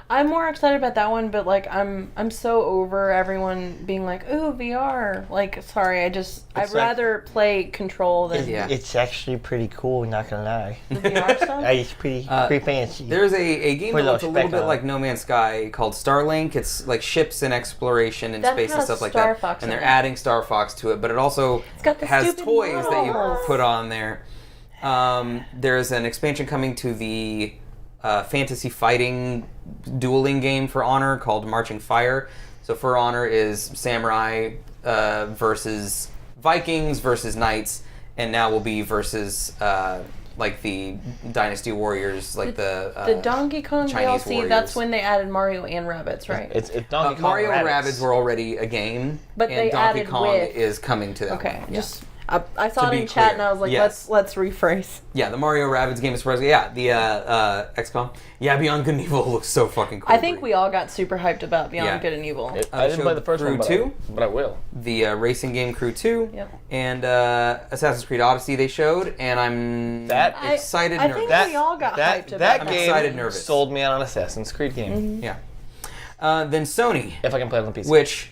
I'm more excited about that one, but like I'm so over everyone being like, "Ooh, VR!" Like, sorry, I'd rather play Control than It's actually pretty cool. Not gonna lie. the VR stuff. It's pretty fancy. There's a game that looks a little bit like No Man's Sky called Starlink. It's like ships and exploration in space and stuff like that. And they're adding Star Fox to it, but it also has toys that you put on there. There's an expansion coming to the fantasy fighting dueling game For Honor called Marching Fire. So For Honor is samurai versus Vikings versus knights, and now will be versus like the Dynasty Warriors, like the Donkey Kong Chinese DLC. warriors. That's when they added Mario and Rabbids, right? It's Donkey Kong Mario and Rabbids were already a game, But and they Donkey added Kong with- is coming to that. Okay, one. just I saw it in chat and I was like, let's rephrase. Yeah, the Mario Rabbids Game of Surprise. Yeah, the XCOM. Yeah, Beyond Good and Evil looks so fucking cool. I think we all got super hyped about Beyond Good and Evil. I didn't play the first one, but I will. The racing game Crew 2. And Assassin's Creed Odyssey they showed, and I'm excited. I think we all got hyped about that. I'm excited, nervous. Sold me on an Assassin's Creed game. Yeah. Then Sony. If I can play it on PC. Which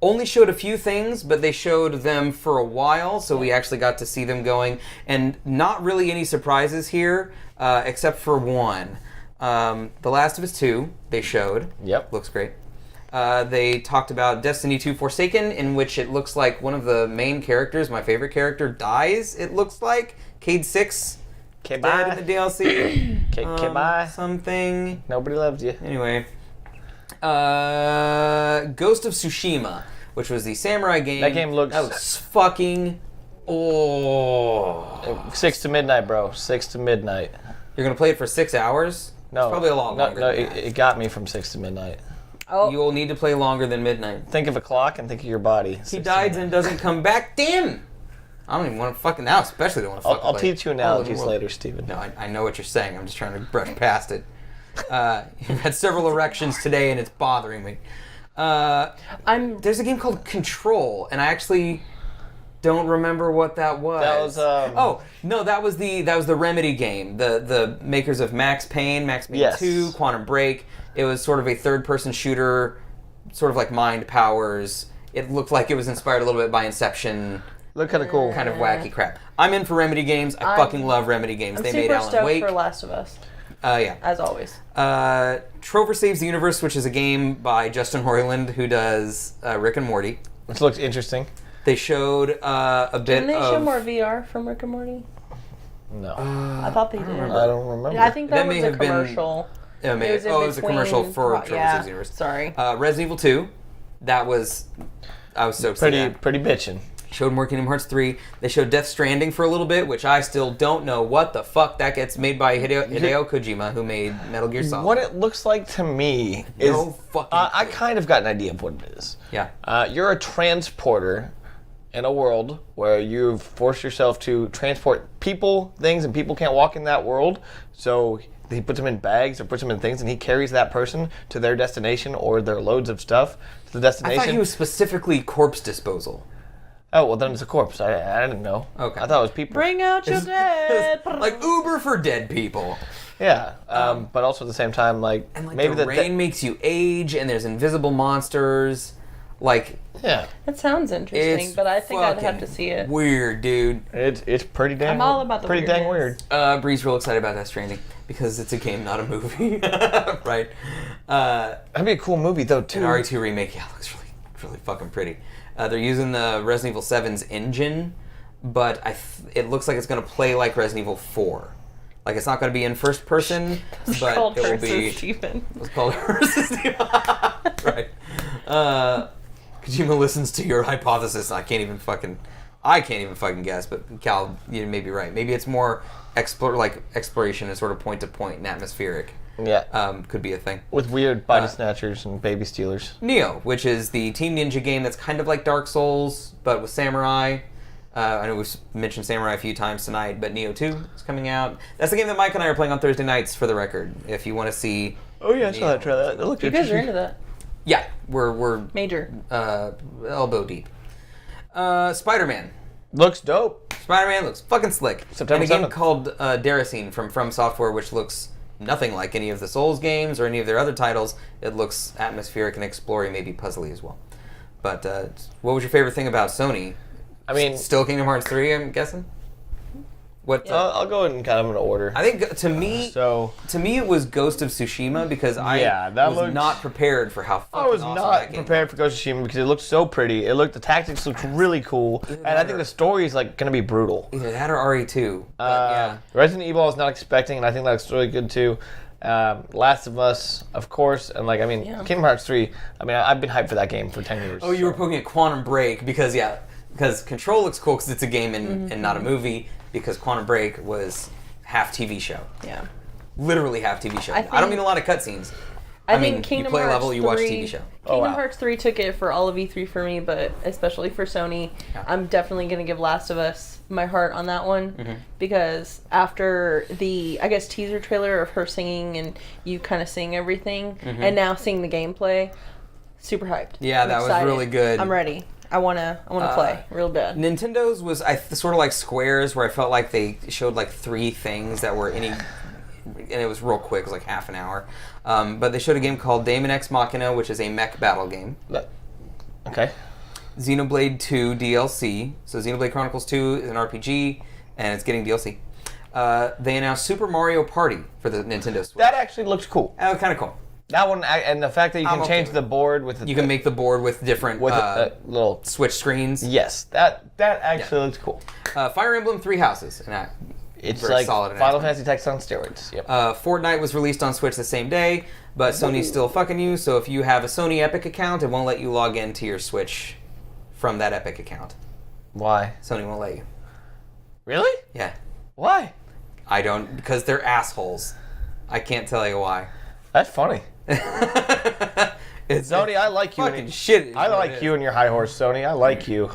only showed a few things, but they showed them for a while, so we actually got to see them going. And not really any surprises here, except for one. The Last of Us 2, they showed. Yep. Looks great. They talked about Destiny 2 Forsaken, in which it looks like one of the main characters, my favorite character, dies, it looks like. Cade 6 died in the DLC. Bye. Something. Nobody loves you. Anyway. Ghost of Tsushima, which was the samurai game. That game looks... That was fucking... 6 to midnight, bro. 6 to midnight. You're going to play it for 6 hours? No. It's probably a lot longer than that. It got me from 6 to midnight. Oh. You will need to play longer than midnight. Think of a clock and think of your body. He dies and doesn't come back. Damn! I don't even want to fucking now, especially don't want to fucking I'll teach you analogies later, Steven. No, I know what you're saying. I'm just trying to brush past it. You've had several erections today and it's bothering me. There's a game called Control, and I actually don't remember what that was. That was that was the Remedy game. The makers of Max Payne 2, Quantum Break. It was sort of a third-person shooter, sort of like Mind Powers. It looked like it was inspired a little bit by Inception. Look kind of cool. Kind of wacky crap. I'm in for Remedy games. I fucking love Remedy games. They made Alan Wake. I'm super stoked for Last of Us. Yeah. As always. Trover Saves the Universe, which is a game by Justin Roiland, who does Rick and Morty. Which looks interesting. They showed a bit of... Didn't they show more VR from Rick and Morty? No. I thought they did. I don't remember. I think that was a commercial. It was a commercial for Trover Saves the Universe. Sorry. Resident Evil 2. I was so excited. Pretty bitchin'. Showed more Kingdom Hearts 3. They showed Death Stranding for a little bit, which I still don't know what the fuck that gets made by Hideo Kojima, who made Metal Gear Solid. What it looks like to me is... No fucking I kind of got an idea of what it is. Yeah. You're a transporter in a world where you've forced yourself to transport people, things, and people can't walk in that world. So he puts them in bags or puts them in things, and he carries that person to their destination or their loads of stuff to the destination. I thought he was specifically corpse disposal. Oh, well, then it's a corpse. I didn't know. Okay. I thought it was people. Bring out your dead. Like Uber for dead people. Yeah, but also at the same time, maybe the rain makes you age, and there's invisible monsters. Yeah. That sounds interesting, but I think I'd have to see it. Weird, dude. It's pretty dang. I'm all about the pretty dang weird. Bree's real excited about Death Stranding because it's a game, not a movie, right? That'd be a cool movie though too. An RE2 remake, yeah, looks really fucking pretty. They're using the Resident Evil 7's engine, but it looks like it's going to play like Resident Evil 4. Like, it's not going to be in first person, but it will be... Steven. It's called Versus Steven. Right. Kojima listens to your hypothesis. I can't even fucking guess, but Cal, you may be right. Maybe it's more exploration and sort of point-to-point and atmospheric. Yeah. Could be a thing. With weird body snatchers and baby stealers. Neo, which is the Team Ninja game that's kind of like Dark Souls, but with samurai. I know we've mentioned samurai a few times tonight, but Neo 2 is coming out. That's the game that Mike and I are playing on Thursday nights, for the record, if you want to see... Oh yeah, I saw that trailer. That looked You guys are into that. Yeah, we're Major. Elbow deep. Spider-Man. Looks dope. Spider-Man looks fucking slick. September and a game 7th. called Deracine from Software, which looks nothing like any of the Souls games or any of their other titles. It looks atmospheric and exploring, maybe puzzly as well. But what was your favorite thing about Sony? I mean, still Kingdom Hearts 3, I'm guessing? What? I'll go in kind of an order. I think to me it was Ghost of Tsushima because I was not prepared for how fucking I was awesome not that game prepared for Ghost of Tsushima because it looked so pretty. The tactics looked really cool, and I think the story is gonna be brutal. Either that or RE2. Yeah. Resident Evil I was not expecting, and I think that looks really good too. Last of Us, of course, and Kingdom Hearts 3. I mean, I've been hyped for that game for 10 years. Oh, you were poking at Quantum Break because Control looks cool because it's a game and not a movie. Because Quantum Break was half TV show. Yeah. Literally half TV show. I don't mean a lot of cutscenes. I think Kingdom you play Hearts level, you 3, watch TV show. Kingdom Hearts 3 took it for all of E3 for me, but especially for Sony, I'm definitely going to give Last of Us my heart on that one because after the, I guess, teaser trailer of her singing and you kind of seeing everything, and now seeing the gameplay, super hyped. Yeah, that was really good. I'm ready. I wanna play real bad. Nintendo's was sort of like Square's, where I felt like they showed like 3 things that were and it was real quick. It was like half an hour. But they showed a game called Daemon X Machina, which is a mech battle game. Okay. Xenoblade 2 DLC. So Xenoblade Chronicles 2 is an RPG, and it's getting DLC. They announced Super Mario Party for the Nintendo Switch. That actually looks cool. Kind of cool. That one, and the fact that you can change the board with... You can make the board with different little Switch screens. Yes, that actually looks cool. Fire Emblem 3 Houses. And it's like Final Fantasy Tactics on steroids. Yep. Fortnite was released on Switch the same day, but Sony's still fucking you, so if you have a Sony Epic account, it won't let you log into your Switch from that Epic account. Why? Sony won't let you. Really? Yeah. Why? I don't, because they're assholes. I can't tell you why. That's funny. It's Sony, I like you. Fucking shit. I like you and your high horse, Sony. I like you.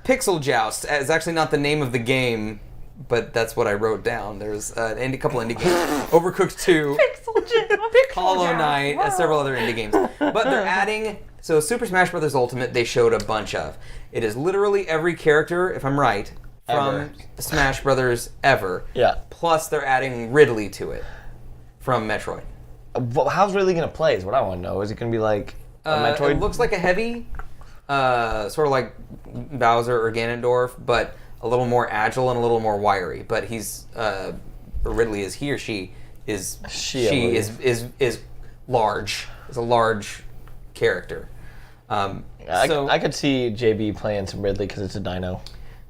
Pixel Joust is actually not the name of the game, but that's what I wrote down. There's a couple indie games. Overcooked 2. Pixel Joust. Hollow Knight, several other indie games. But they're adding... So Super Smash Bros. Ultimate, they showed a bunch of. It is literally every character, if I'm right, from Smash Brothers ever. Yeah. Plus they're adding Ridley to it from Metroid. How's Ridley going to play is what I want to know. Is it going to be like a Metroid? It looks like a heavy, sort of like Bowser or Ganondorf, but a little more agile and a little more wiry. But Ridley is he or she is is large. Is a large character. I could see JB playing some Ridley because it's a dino.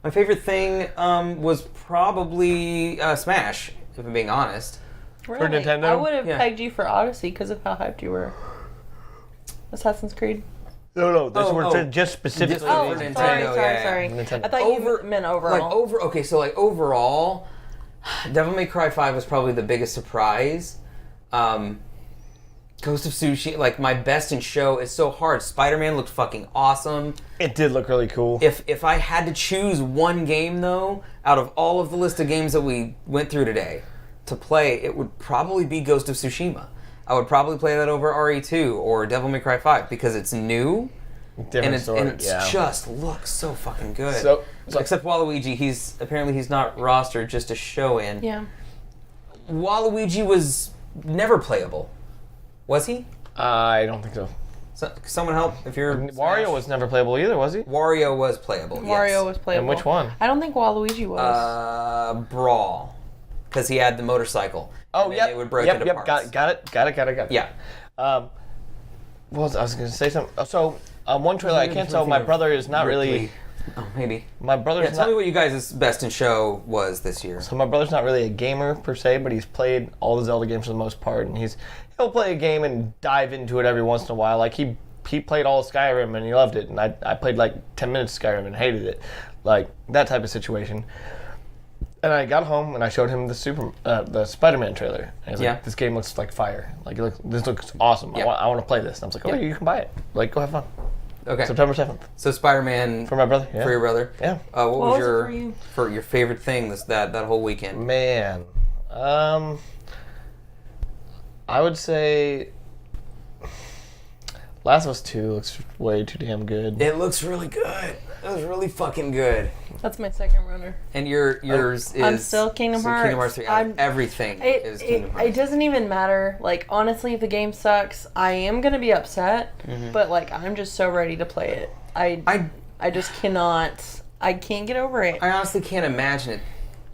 My favorite thing was probably Smash, if I'm being honest. Really? For Nintendo? I would have pegged you for Odyssey because of how hyped you were. Assassin's Creed. No, this was just specifically Oh, for Nintendo. sorry. Nintendo. I thought you meant overall. Overall, Devil May Cry 5 was probably the biggest surprise. Ghost of Tsushima, like my best in show, is so hard. Spider-Man looked fucking awesome. It did look really cool. If I had to choose one game though, out of all of the list of games that we went through today to play, it would probably be Ghost of Tsushima. I would probably play that over RE2 or Devil May Cry 5 because it's new. And it just looks so fucking good. So except Waluigi, he's not rostered just to show in. Yeah. Waluigi was never playable. Was he? I don't think so. Someone help if you're... Wario was never playable either, was he? Wario was playable, Wario was playable. And which one? I don't think Waluigi was. Brawl. Because he had the motorcycle. Oh, yeah. It would break into parts. Got it. Yeah. I was going to say something. So, one trailer I can't tell, my brother is not really... Oh, maybe. My brother's tell me what you guys' best in show was this year. So my brother's not really a gamer per se, but he's played all the Zelda games for the most part, and he'll play a game and dive into it every once in a while. Like he played all of Skyrim and he loved it, and I played like 10 minutes of Skyrim and hated it, like that type of situation. And I got home and I showed him the Spider-Man trailer. And he's like, "This game looks like fire. Like this looks awesome. Yeah. I want to play this." And I was like, "Okay, you can buy it. Like, go have fun." Okay. September 7th. So Spider-Man for my brother. Yeah. For your brother. Yeah. What was your favorite thing that whole weekend? Man, I would say Last of Us 2 looks way too damn good. It looks really good. It was really fucking good. That's my second runner. And yours is... I'm still Kingdom Hearts. Kingdom Hearts 3. Everything is Kingdom Hearts. It doesn't even matter. Like, honestly, if the game sucks, I am going to be upset. Mm-hmm. But, like, I'm just so ready to play it. I just cannot... I can't get over it. I honestly can't imagine it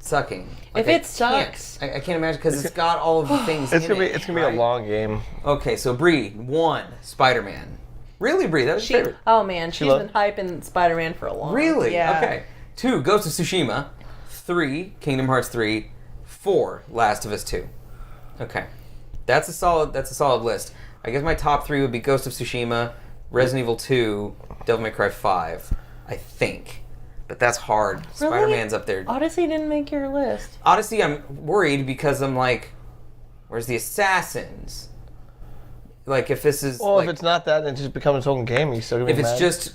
sucking. Like, if it sucks... I can't imagine because it's got all of the things It's going to be a long game. Okay, so Bree, 1, Spider-Man. Really, Bree? That was your favorite? Oh, man. She's been hyping Spider-Man for a long time. Really? Yeah. Okay. 2, Ghost of Tsushima. 3, Kingdom Hearts 3. 4, Last of Us 2. Okay. That's a solid list. I guess my top 3 would be Ghost of Tsushima, Resident Evil 2, Devil May Cry 5, I think. But that's hard. Really? Spider-Man's up there. Odyssey didn't make your list. Odyssey, I'm worried because I'm like, Where's the assassins? Like, if this is... Well, if it's not that, then it just becomes its own game. You still gonna be If it's mad? just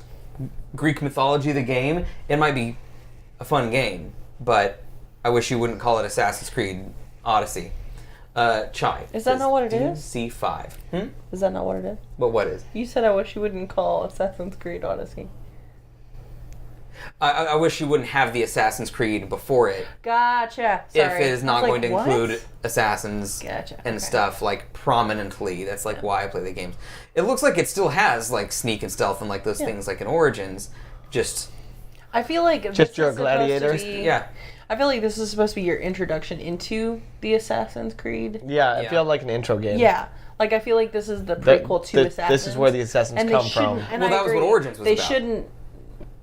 Greek mythology, the game, it might be a fun game, but I wish you wouldn't call it Assassin's Creed Odyssey. Chai. Is that not what it is? DC5. Is that not what it is? What is? You said I wish you wouldn't call Assassin's Creed Odyssey. I wish you wouldn't have the Assassin's Creed before it. Gotcha. Sorry. If it is not going to what? include assassins Gotcha. and Okay. stuff like prominently. That's like why I play the games. It looks like it still has like sneak and stealth and like those things like in Origins. Just I feel like Just this you're is a gladiator? supposed to be- yeah. I feel like this is supposed to be your introduction into the Assassin's Creed. Yeah, it Yeah. felt like an intro game. Yeah. Like, I feel like this is the The- prequel to the- Assassins. This is where the assassins and they come from. shouldn't- and Well, I that was what agree. Origins was They about. shouldn't.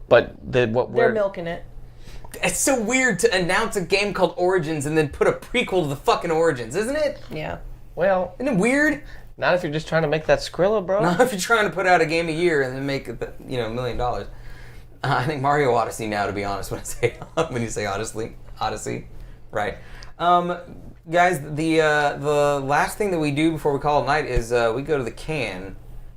But They're we're milking it. It's so weird to announce a game called Origins and then put a prequel to the fucking Origins, isn't it? Yeah. well, Isn't it weird? not if you're just trying to make that Skrilla, bro. Not if you're trying to put out a game a year and then make $1 million. I think Mario Odyssey now, to be honest, when you say Odyssey, right? Guys, the last thing that we do before we call it night is we go to the can.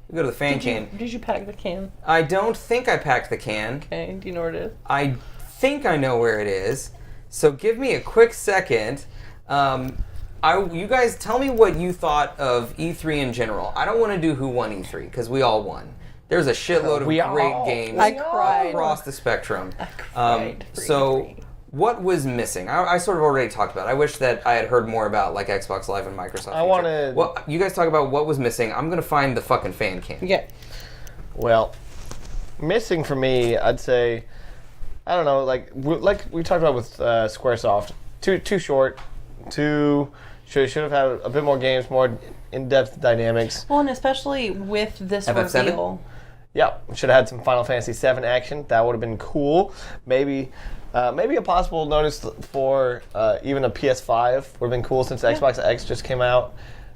We go to the fan can. Did you pack the can? I don't think I packed the can. Okay. Do you know where it is? I think I know where it is. So give me a quick second. You guys tell me what you thought of E3 in general. I don't want to do who won E3 because we all won. There's a shitload of We great all- games I cried. across the spectrum. I cried for So E3. what was missing? I sort of already talked about it. I wish that I had heard more about like Xbox Live and Microsoft. I wanted- Well, you guys talk about what was missing. I'm gonna find the fucking fan can. Yeah. Well, missing for me, I'd say, I don't know, like we talked about with SquareSoft, too short, should have had a bit more games, more in-depth dynamics. Well, and especially with this FF7? reveal. Yeah, should have had some Final Fantasy VII action. That would have been cool. Maybe a possible notice for even a PS5 would have been cool since Xbox X just came out.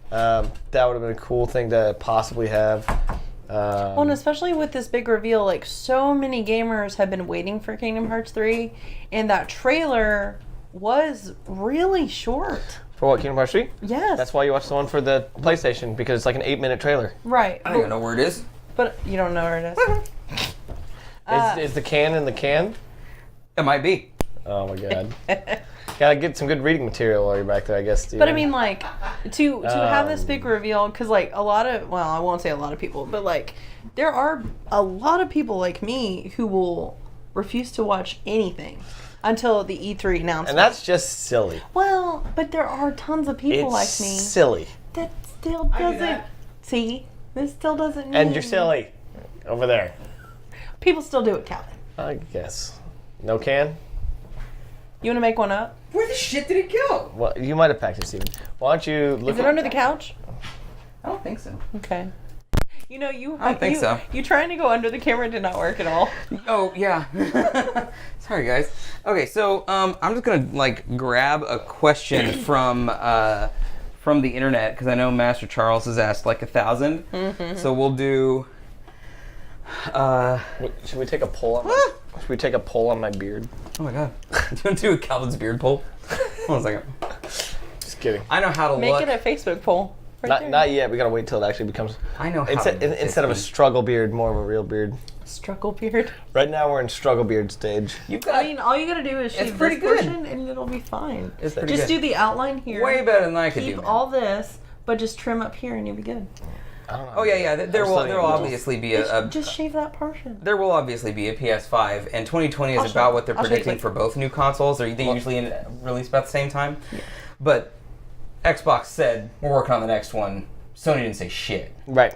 That would have been a cool thing to possibly have. Well, and especially with this big reveal, like, so many gamers have been waiting for Kingdom Hearts 3, and that trailer was really short. For what, Kingdom Hearts 3? Yes. That's why you watch the one for the PlayStation, because it's like an 8-minute trailer. Right. I don't even know where it is. But you don't know where it is. Is the can in the can? It might be. Oh my god. Gotta get some good reading material while you're back there, I guess, Steven. But I mean, like, to have this big reveal, because, like, a lot of, well, I won't say a lot of people, but, like, there are a lot of people like me who will refuse to watch anything until the E3 announcement. And that's just silly. Well, but there are tons of people It's like me. silly. That still doesn't, see, this still doesn't mean. And you're silly. Over there. People still do it, Calvin. I guess. No can? You want to make one up? Where the shit did it go? Well, you might have packed it, Steven. Why don't you look Is it under the couch? I don't think so. Okay. You know, I don't think so. You trying to go under the camera did not work at all. Oh yeah. Sorry guys. Okay, so I'm just gonna like grab a question from the internet because I know Master Charles has asked like 1,000. Mm-hmm. So we'll do. Should we take a poll on my, should we take a poll on my beard? Oh my god. Do you want to do a Calvin's beard poll? Hold on a second. Just kidding. I know how to Make look. it a Facebook poll. Right there. Not yet. We gotta wait till it actually becomes. I know how. Instead of a struggle beard, more of a real beard. Struggle beard. Right now we're in struggle beard stage. You've got I mean, all you gotta do is shave pretty this good. portion and it'll be fine. It's pretty Just good. do the outline here. way better than I could Keep do. Man. all this, but just trim up here and you'll be good. I don't know. Oh yeah. There will obviously be a Just shave that portion. There will obviously be a PS5, and 2020 is I'll show about you. what they're I'll show you predicting later. for both new consoles. They usually release about the same time. Yeah. But Xbox said, we're working on the next one. Sony didn't say shit. Right.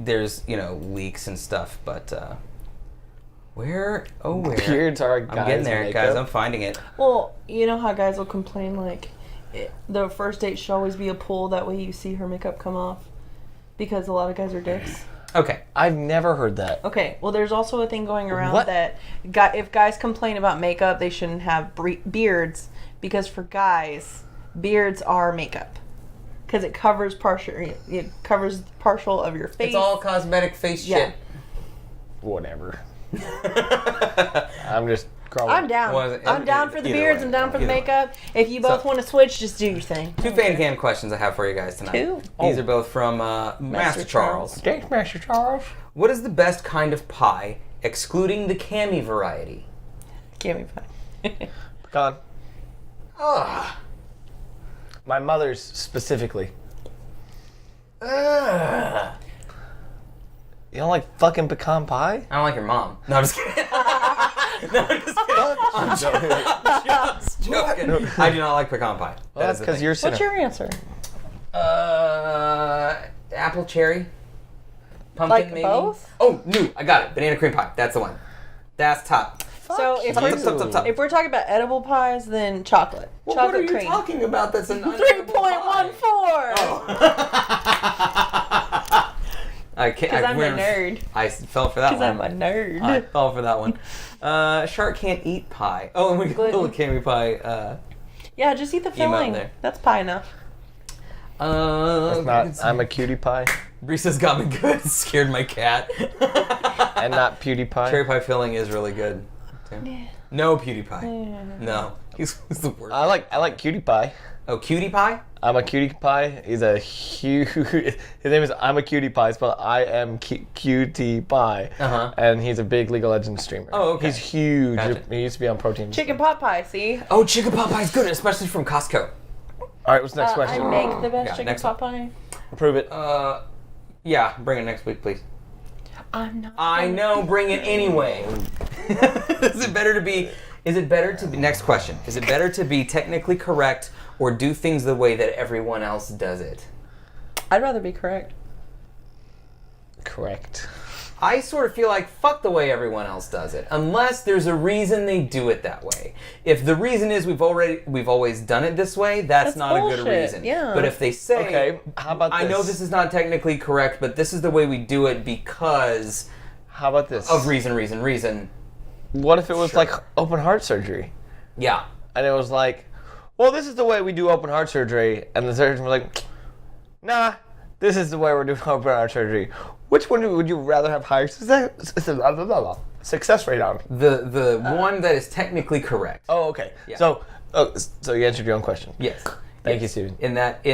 There's, leaks and stuff, but where? Beards are guys. I'm getting there, makeup. guys. I'm finding it. Well, you know how guys will complain, like, the first date should always be a pull, that way you see her makeup come off? Because a lot of guys are dicks. Okay. I've never heard that. Okay, well, there's also a thing going around What? that if guys complain about makeup, they shouldn't have beards, because for guys, beards are makeup. Because it covers partial of your face. It's all cosmetic face Yeah. shit. Whatever. I'm just I'm down. I'm down for the beards. I'm down for the makeup. If you both want to switch, just do your thing. 2 fan cam questions I have for you guys tonight. 2? These are both from Master Charles. Thanks, Master Charles. What is the best kind of pie, excluding the cami variety? Cami pie. Pecan. Ugh. My mother's specifically. Ugh. You don't like fucking pecan pie? I don't like your mom. No, I'm just kidding. No, I'm just kidding. I'm just joking. I do not like pecan pie. Well, that's because you're sinner. What's your answer? Apple cherry. Pumpkin, Like maybe? both? Oh, no, I got it. Banana cream pie. That's the one. That's top. So if we're talking about edible pies, then chocolate. Well, chocolate what are you cream. talking about that's an 3.14. I can't. Because I'm a nerd. I fell for that one. Because I'm a nerd. I fell for that one. Shark can't eat pie. Oh, and we got a little cami pie. Yeah, just eat the filling. there. That's pie enough. It's not. I'm a cutie pie. Reese's got me good. Scared my cat. And not PewDiePie. Cherry pie filling is really good. Yeah. No PewDiePie. No, he's the worst. I like cutie pie. Oh, cutie pie? I'm a cutie pie. He's a huge. His name is I'm a cutie pie. Spelled cutie pie. And he's a big League of Legends streamer. Oh, okay. He's huge. Gotcha. He used to be on Protein. Chicken pot pie, see? Oh, chicken pot pie is good, especially from Costco. All right, what's the next question? I make the best chicken next pot pie. Approve it. Yeah, bring it next week, please. I'm not. I know, bring it anyway. Is it better to be next question. Is it better to be technically correct or do things the way that everyone else does it? I'd rather be correct. Correct. I sort of feel like fuck the way everyone else does it, unless there's a reason they do it that way. If the reason is we've always done it this way, that's not bullshit. a good reason. Yeah. But if they say, Okay, how about this? I know this is not technically correct, but this is the way we do it because How about this? of reason. What if it was Sure. like open heart surgery? Yeah. And it was like, well, this is the way we do open heart surgery. And the surgeon was like, nah, this is the way we're doing open heart surgery. Which one would you rather have higher success rate on? The one that is technically correct. Oh, okay. Yeah. So you answered your own question. Yes. Thank you, Steven. In that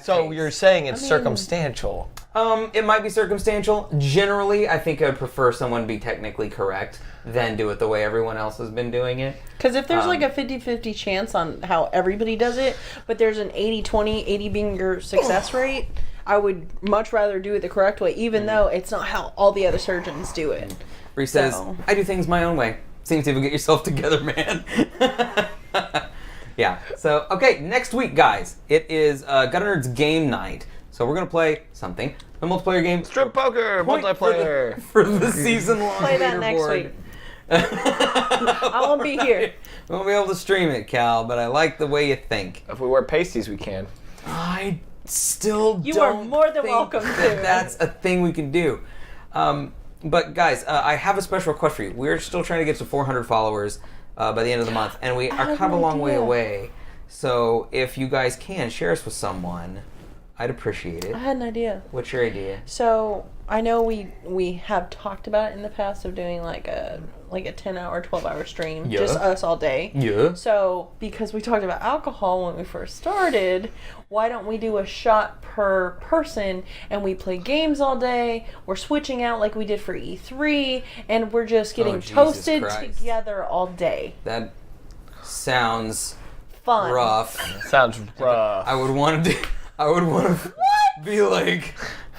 So case. you're saying it's circumstantial. It might be circumstantial. Generally, I think I'd prefer someone to be technically correct than do it the way everyone else has been doing it. Because if there's like a 50-50 chance on how everybody does it, but there's an 80-20, 80 being your success rate, I would much rather do it the correct way, even though it's not how all the other surgeons do it. Reese says, I do things my own way. Seems to even get yourself together, man. Yeah. So, okay, next week, guys, it is Gutter Nerds game night. So we're going to play something. A multiplayer game. Strip poker, multiplayer. For the season-long Play that next leaderboard. week. I won't be here. We won't be able to stream it, Cal, but I like the way you think. If we wear pasties, we can. I still You don't are more than think welcome to. that's a thing we can do. But guys, I have a special request for you. We're still trying to get to 400 followers by the end of the month, and we are kind of a long way away. So if you guys can share us with someone, I'd appreciate it. I had an idea. What's your idea? So I know we have talked about it in the past of doing like a 10-hour, 12-hour stream, Yeah. just us all day. Yeah. So because we talked about alcohol when we first started, why don't we do a shot per person and we play games all day? We're switching out like we did for E3, and we're just getting Jesus toasted Christ. together all day. That sounds Fun. rough. Sounds rough. I would want to be like.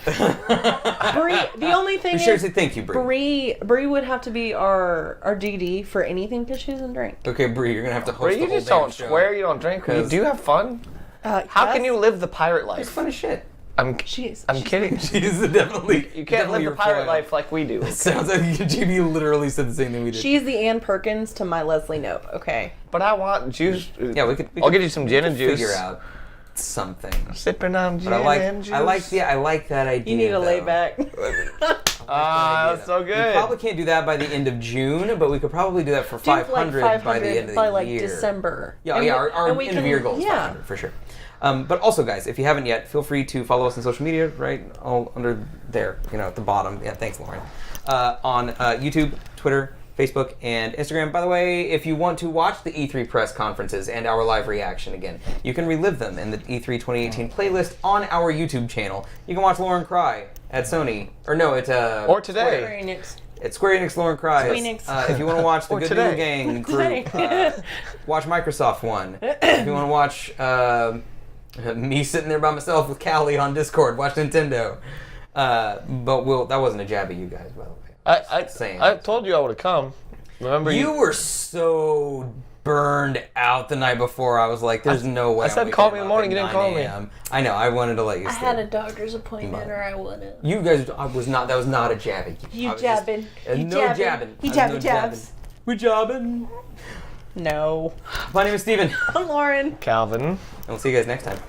Bree, the only thing Be sure to is, say thank you, Bree. Bree would have to be our DD for anything because she doesn't drink. Okay, Bree, you're gonna have to host But the you whole just damn don't show. swear, you don't drink. You do have fun. How can you live the pirate It's life? fun as shit. I'm She's kidding. She's definitely. You can't live the pirate life like we do. Sounds like JB literally said the same thing we did. She's the Ann Perkins to my Leslie Knope. Okay. But I want juice. Yeah, we could. I'll get you some gin and juice. Figure out something. Sipping on gin But and juice. I like that idea. You need to lay though. back. That's so We good. probably can't do that by the end of June, but we could probably do that for Do 500, like 500 by the end of the by like year. December. Yeah, And yeah. we- Our and we end of can- year goal is 500 for sure. But also, guys, if you haven't yet, feel free to follow us on social media, right? All under there, at the bottom. Yeah, thanks, Lauren. On YouTube, Twitter, Facebook, and Instagram. By the way, if you want to watch the E3 press conferences and our live reaction again, you can relive them in the E3 2018 playlist on our YouTube channel. You can watch Lauren cry at Sony. Or no, it's or today. Square Enix. It's Square Enix Lauren Cries. If you want to watch the Good Noodle Gang group, watch Microsoft one. If you want to watch me sitting there by myself with Callie on Discord, watch Nintendo. That wasn't a jab at you guys, by the way. I told you I would have come. Remember you were so burned out the night before. I was like, "There's no way." I said, "Call me in the morning." You didn't call me. I know. I wanted to let you. I had a doctor's appointment, or I wouldn't. You guys, I was not. That was not a jab at you. You jabbing? No jabbing. He jabs. We jabbing. No. My name is Steven. I'm Lauren. Calvin. And we'll see you guys next time.